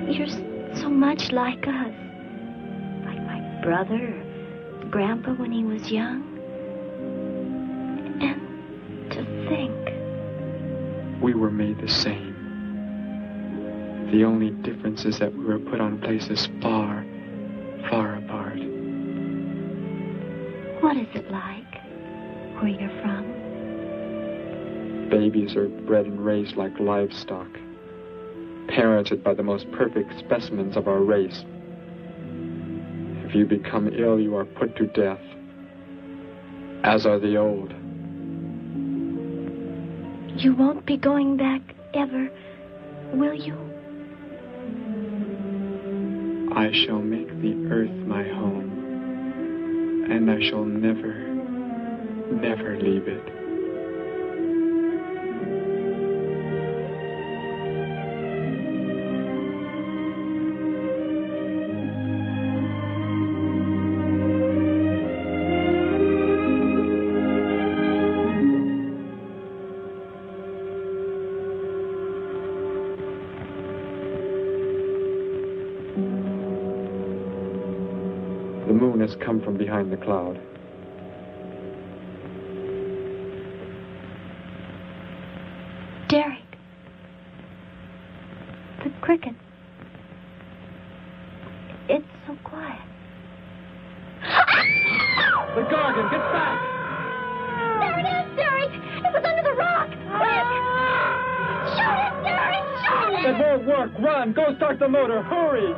You're so much like us. Like my brother or Grandpa when he was young. And to think. We were made the same. The only difference is that we were put on places far, far apart. What is it like where you're from? Babies are bred and raised like livestock. Parented by the most perfect specimens of our race. If you become ill, you are put to death, as are the old. You won't be going back ever, will you? I shall make the earth my home, and I shall never, never leave it. Has come from behind the cloud. Derek. The cricket. It's so quiet. The Gargon, get back! There it is, Derek! It was under the rock! Quick! Shoot it, Derek! Shoot it! It won't work. Run! Go start the motor. Hurry!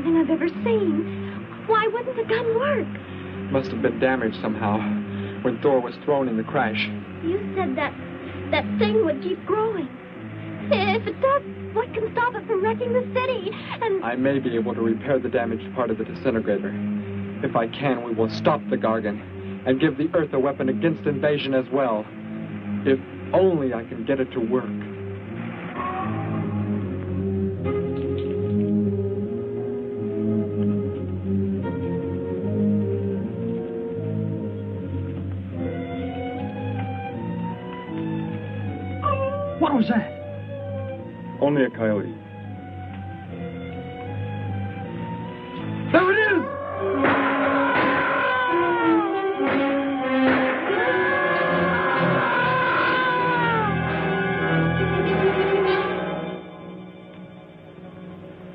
I've ever seen. Why wouldn't the gun work? Must have been damaged somehow when Thor was thrown in the crash. You said that thing would keep growing. If it does, what can stop it from wrecking the city? And I may be able to repair the damaged part of the disintegrator. If I can, we will stop the Gargon and give the Earth a weapon against invasion as well. If only I can get it to work. What was that? Only a coyote. There it is!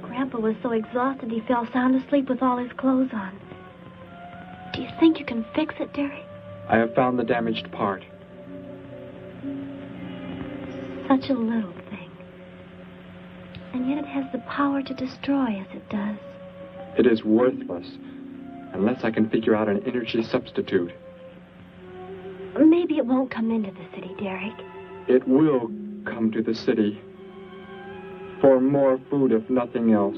Grandpa was so exhausted he fell sound asleep with all his clothes on. Do you think you can fix it, Derek? I have found the damaged part. Such a little thing. And yet it has the power to destroy as it does. It is worthless, unless I can figure out an energy substitute. Maybe it won't come into the city, Derek. It will come to the city. For more food, if nothing else.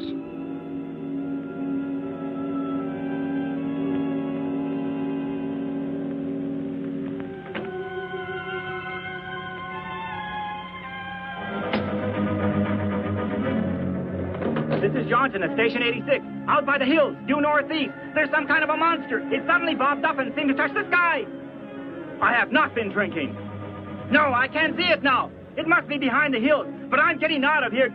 This is Johnson at Station 86. Out by the hills, due northeast. There's some kind of a monster. It suddenly bobbed up and seemed to touch the sky. I have not been drinking. No, I can't see it now. It must be behind the hills, but I'm getting out of here.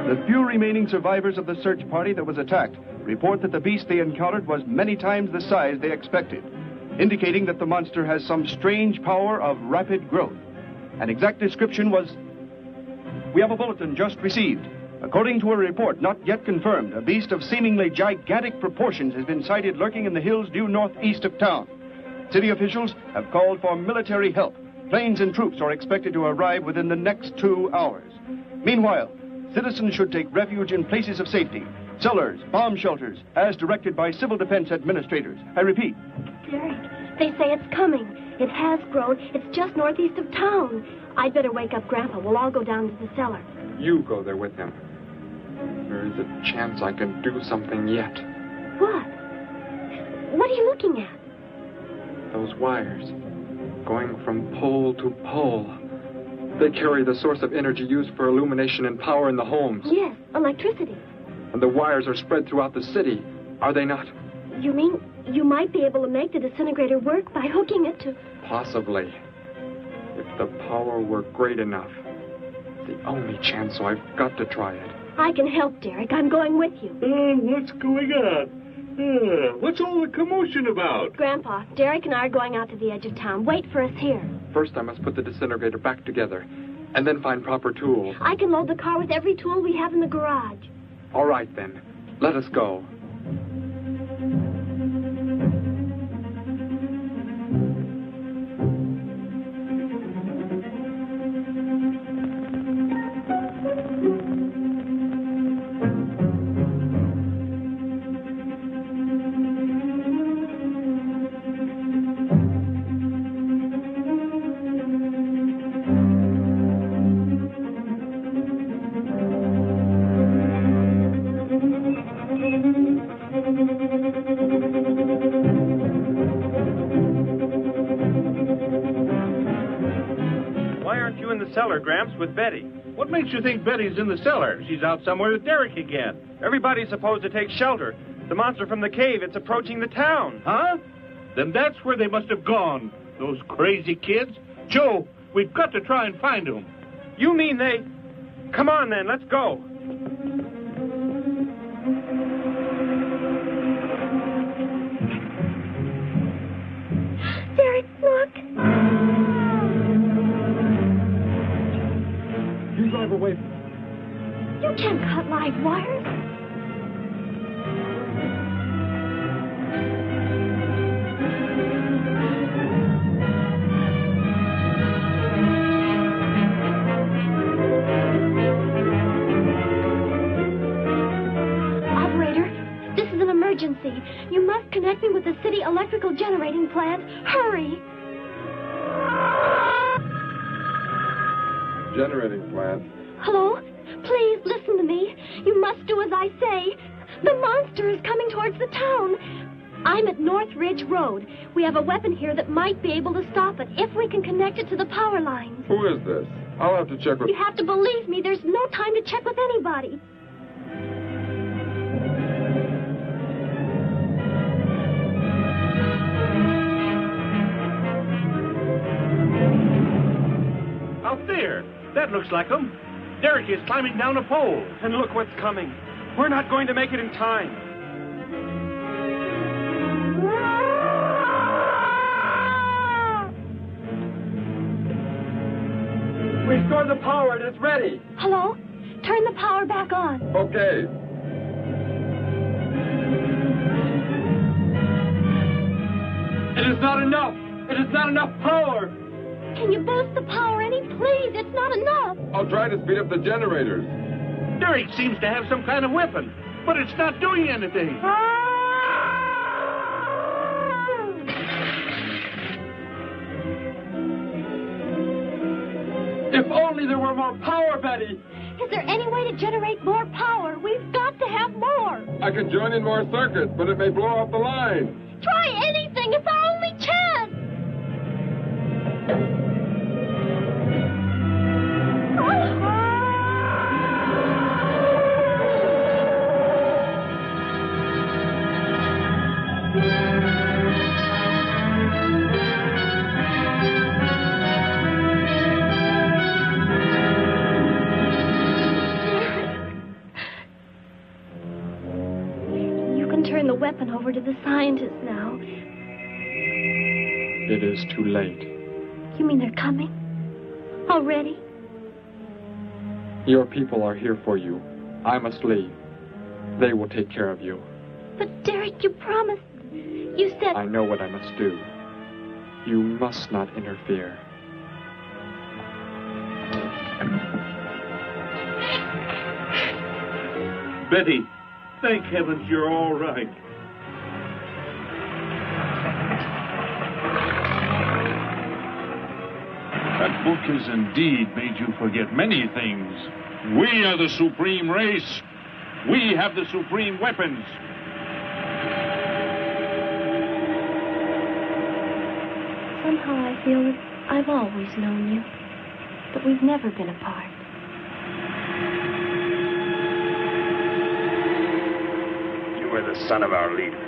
The few remaining survivors of the search party that was attacked report that the beast they encountered was many times the size they expected, indicating that the monster has some strange power of rapid growth. An exact description was... We have a bulletin just received. According to a report not yet confirmed, a beast of seemingly gigantic proportions has been sighted lurking in the hills due northeast of town. City officials have called for military help. Planes and troops are expected to arrive within the next 2 hours. Meanwhile, citizens should take refuge in places of safety, cellars, bomb shelters, as directed by civil defense administrators. I repeat. Derek, they say it's coming. It has grown. It's just northeast of town. I'd better wake up Grandpa. We'll all go down to the cellar. You go there with him. There is a chance I can do something yet. What? What are you looking at? Those wires, going from pole to pole. They carry the source of energy used for illumination and power in the homes. Yes, electricity. And the wires are spread throughout the city, are they not? You mean you might be able to make the disintegrator work by hooking it to... Possibly. If the power were great enough. The only chance, so I've got to try it. I can help, Derek. I'm going with you. What's going on? What's all the commotion about? Grandpa, Derek and I are going out to the edge of town. Wait for us here. First, I must put the disintegrator back together, and then find proper tools. I can load the car with every tool we have in the garage. All right, then. Let us go. Cellar, Gramps, with Betty. What makes you think Betty's in the cellar? She's out somewhere with Derek again. Everybody's supposed to take shelter. The monster from the cave, it's approaching the town. Huh? Then that's where they must have gone. Those crazy kids. Joe, we've got to try and find them. You mean they... Come on, then, let's go. Derek, look. You drive away from me. You can't cut live wires. Operator, this is an emergency. You must connect me with the city electrical generating plant. Hurry! generating plant. Hello? Please listen to me. You must do as I say. The monster is coming towards the town. I'm at North Ridge Road. We have a weapon here that might be able to stop it if we can connect it to the power lines. Who is this? I'll have to check with... You have to believe me. There's no time to check with anybody. Out there. That looks like him. Derek is climbing down a pole. And look what's coming. We're not going to make it in time. Restore the power. It is ready. Hello? Turn the power back on. Okay. It is not enough. It is not enough power. Can you boost the power any, please? It's not enough. I'll try to speed up the generators. Derek seems to have some kind of weapon, but it's not doing anything. If only there were more power, Betty. Is there any way to generate more power? We've got to have more. I can join in more circuits, but it may blow up the line. Try anything. It's our only chance. The weapon over to the scientists now. It is too late. You mean they're coming? Already? Your people are here for you. I must leave. They will take care of you. But Derek, you promised. You said... I know what I must do. You must not interfere. Betty, thank heavens you're all right. That book has indeed made you forget many things. We are the supreme race. We have the supreme weapons. Somehow I feel that I've always known you, but we've never been apart. You were the son of our leader.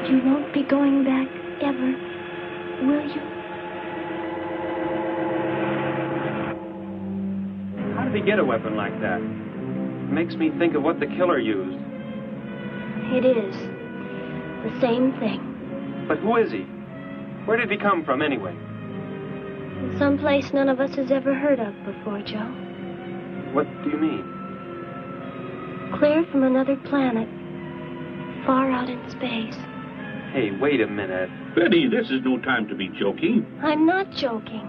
You won't be going back ever, will you? How did he get a weapon like that? It makes me think of what the killer used. It is. The same thing. But who is he? Where did he come from, anyway? Someplace none of us has ever heard of before, Joe. What do you mean? Clear from another planet. Far out in space. Hey, wait a minute. Betty, this is no time to be joking. I'm not joking.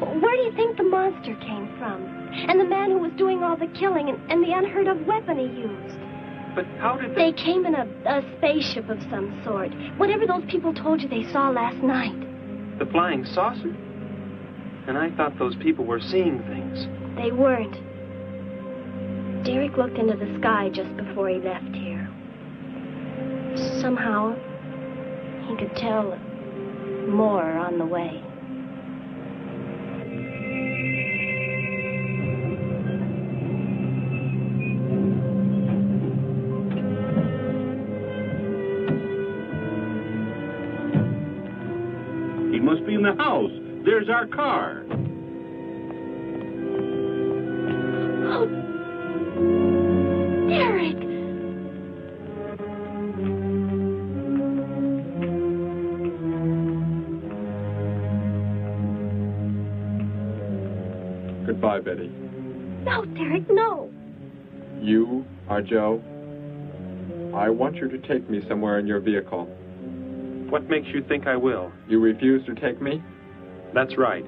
Where do you think the monster came from? And the man who was doing all the killing and the unheard of weapon he used? But how did they came in a spaceship of some sort. Whatever those people told you they saw last night. The flying saucer? And I thought those people were seeing things. They weren't. Derek looked into the sky just before he left here. Somehow, he could tell more on the way. He must be in the house. There's our car. Oh, Derek! Goodbye, Betty. No, Derek, no. You are Joe. I want you to take me somewhere in your vehicle. What makes you think I will? You refuse to take me? That's right.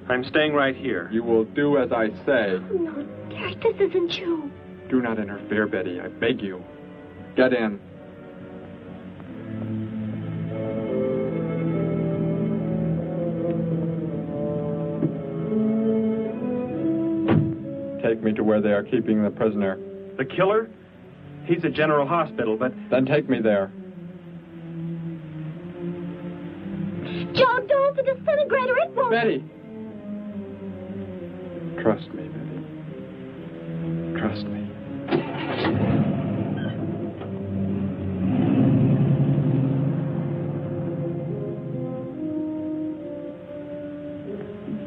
I'm staying right here. You will do as I say. Oh, no, Derek, this isn't you. Do not interfere, Betty. I beg you. Get in. take me to where they are keeping the prisoner. The killer? He's at General Hospital, but... Then take me there. Joe, don't! The disintegrator, it won't... Betty! Trust me, Betty. Trust me.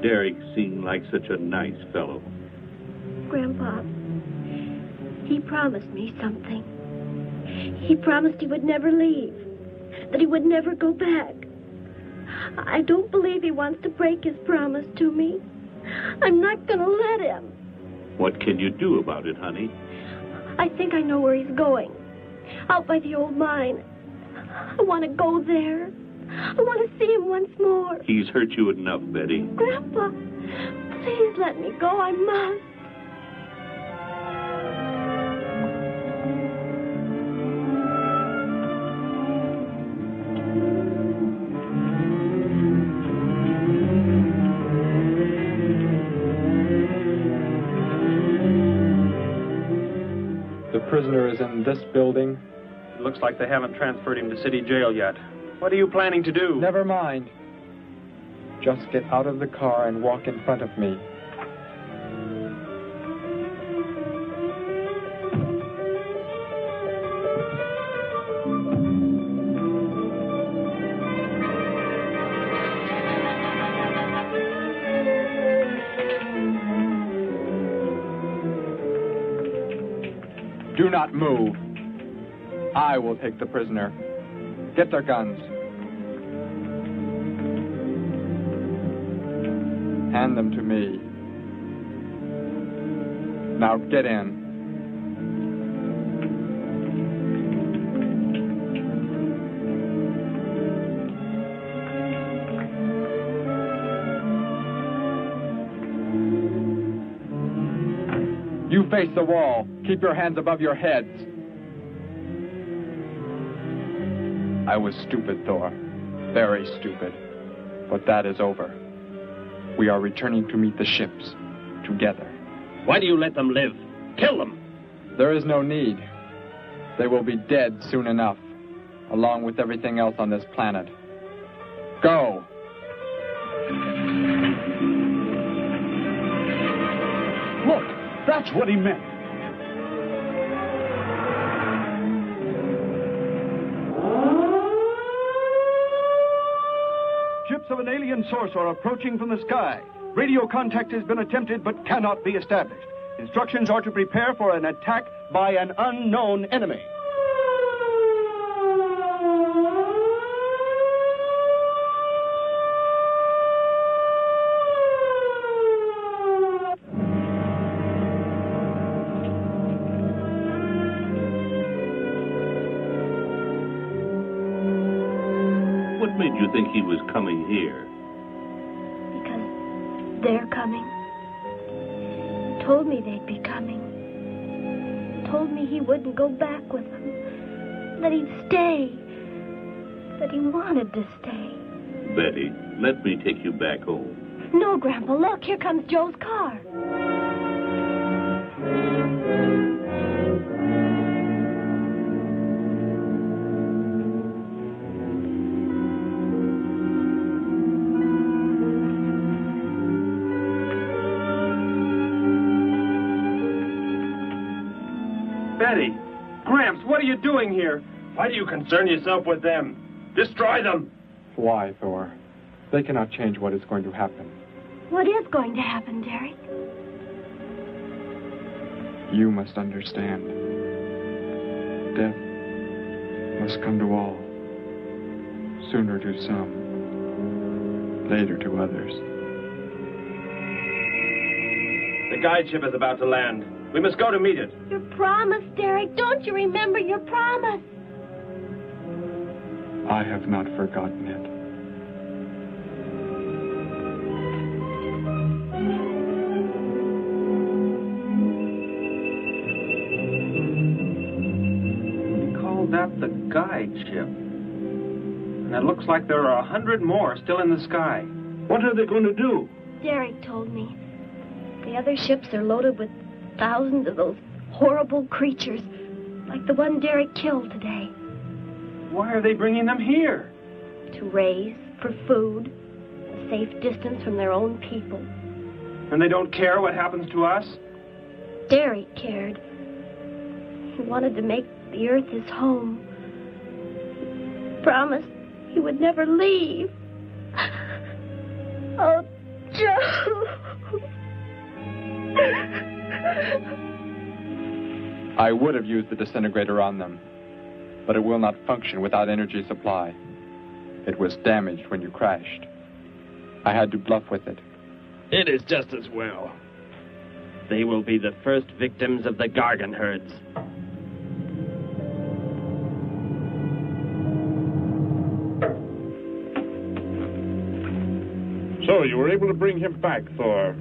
Derek seemed like such a nice fellow. Grandpa, he promised me something. He promised he would never leave, that he would never go back. I don't believe he wants to break his promise to me. I'm not going to let him. What can you do about it, honey? I think I know where he's going. Out by the old mine. I want to go there. I want to see him once more. He's hurt you enough, Betty. Grandpa, please let me go. I must. The prisoner is in this building. It looks like they haven't transferred him to city jail yet. What are you planning to do? Never mind. Just get out of the car and walk in front of me. Do not move. I will take the prisoner. Get their guns. Hand them to me. Now get in. You face the wall. Keep your hands above your heads. I was stupid, Thor. Very stupid. But that is over. We are returning to meet the ships. Together. Why do you let them live? Kill them! There is no need. They will be dead soon enough, along with everything else on this planet. Go! Look, that's what he meant. Ships of an alien source are approaching from the sky. Radio contact has been attempted but cannot be established. Instructions are to prepare for an attack by an unknown enemy. What made you think he was coming here? Because they're coming. Told me they'd be coming. Told me he wouldn't go back with them. That he'd stay. That he wanted to stay. Betty, let me take you back home. No, Grandpa, look, here comes Joe's car. Betty! Gramps, what are you doing here? Why do you concern yourself with them? Destroy them! Why, Thor? They cannot change what is going to happen. What is going to happen, Derek? You must understand. Death must come to all. Sooner to some, later to others. The guide ship is about to land. We must go to meet it. Your promise, Derek. Don't you remember your promise? I have not forgotten it. We call that the guide ship. And it looks like there are 100 more still in the sky. What are they going to do? Derek told me. The other ships are loaded with thousands of those horrible creatures, like the one Derek killed today. Why are they bringing them here? To raise, for food, a safe distance from their own people. And they don't care what happens to us? Derek cared. He wanted to make the earth his home. He promised he would never leave. Oh, Joe. I would have used the disintegrator on them, but it will not function without energy supply. It was damaged when you crashed. I had to bluff with it. It is just as well. They will be the first victims of the Gargon herds. So, you were able to bring him back, Thor?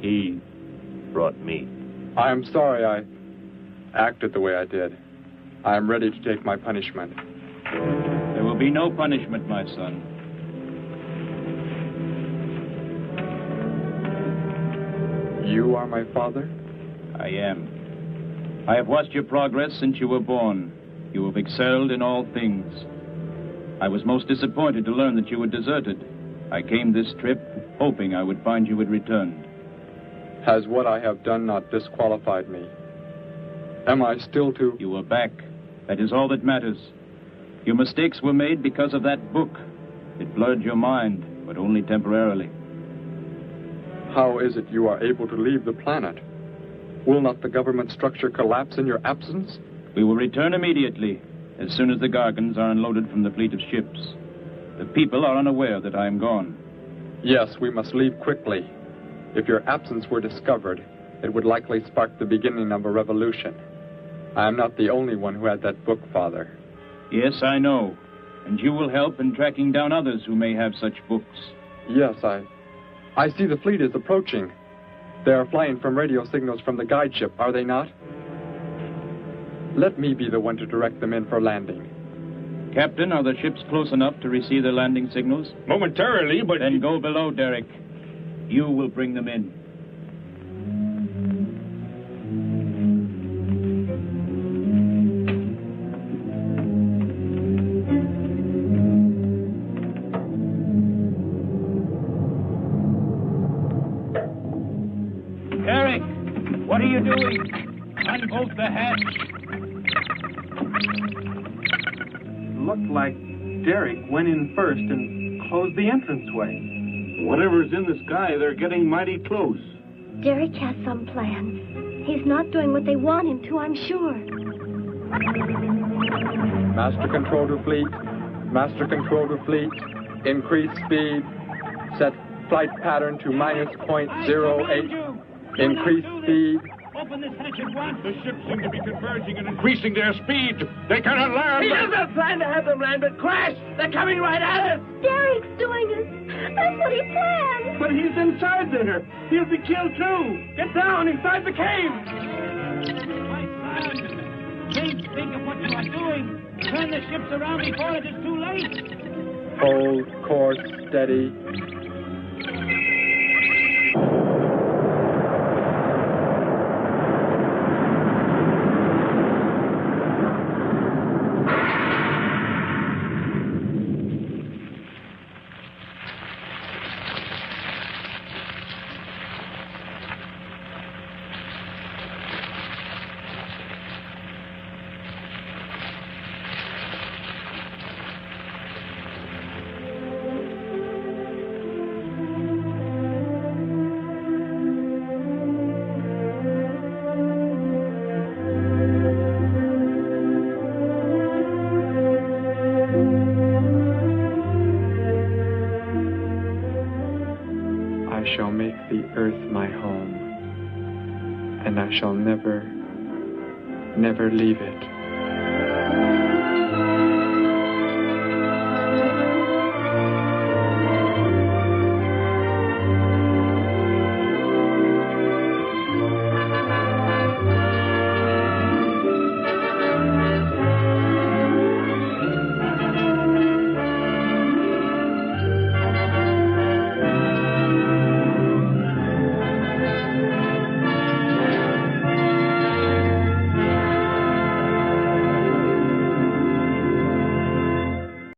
He brought me. I am sorry I acted the way I did. I am ready to take my punishment. There will be no punishment, my son. You are my father? I am. I have watched your progress since you were born. You have excelled in all things. I was most disappointed to learn that you were deserted. I came this trip hoping I would find you had returned. Has what I have done not disqualified me? Am I still to... You are back. That is all that matters. Your mistakes were made because of that book. It blurred your mind, but only temporarily. How is it you are able to leave the planet? Will not the government structure collapse in your absence? We will return immediately, as soon as the Gargons are unloaded from the fleet of ships. The people are unaware that I am gone. Yes, we must leave quickly. If your absence were discovered, it would likely spark the beginning of a revolution. I am not the only one who had that book, Father. Yes, I know. And you will help in tracking down others who may have such books. Yes, I see the fleet is approaching. They are flying from radio signals from the guide ship, are they not? Let me be the one to direct them in for landing. Captain, are the ships close enough to receive their landing signals? Momentarily, but... Then go below, Derek. You will bring them in. Derek, what are you doing? Unbolt the hatch. Looked like Derek went in first and closed the entranceway. Whatever's in the sky, they're getting mighty close. Derek has some plan. He's not doing what they want him to, I'm sure. Master control to fleet. Master control to fleet. Increase speed. Set flight pattern to -0.08. Increase speed. Open this hatch at once. The ships seem to be converging and increasing their speed. They cannot land. He doesn't plan to have them land, but crash. They're coming right at us. Derek's doing it. That's what he planned. But he's inside there. He'll be killed too. Get down inside the cave. My son, think of what you are doing. Turn the ships around before it is too late. Hold course steady. I shall make the earth my home, and I shall never, never leave it.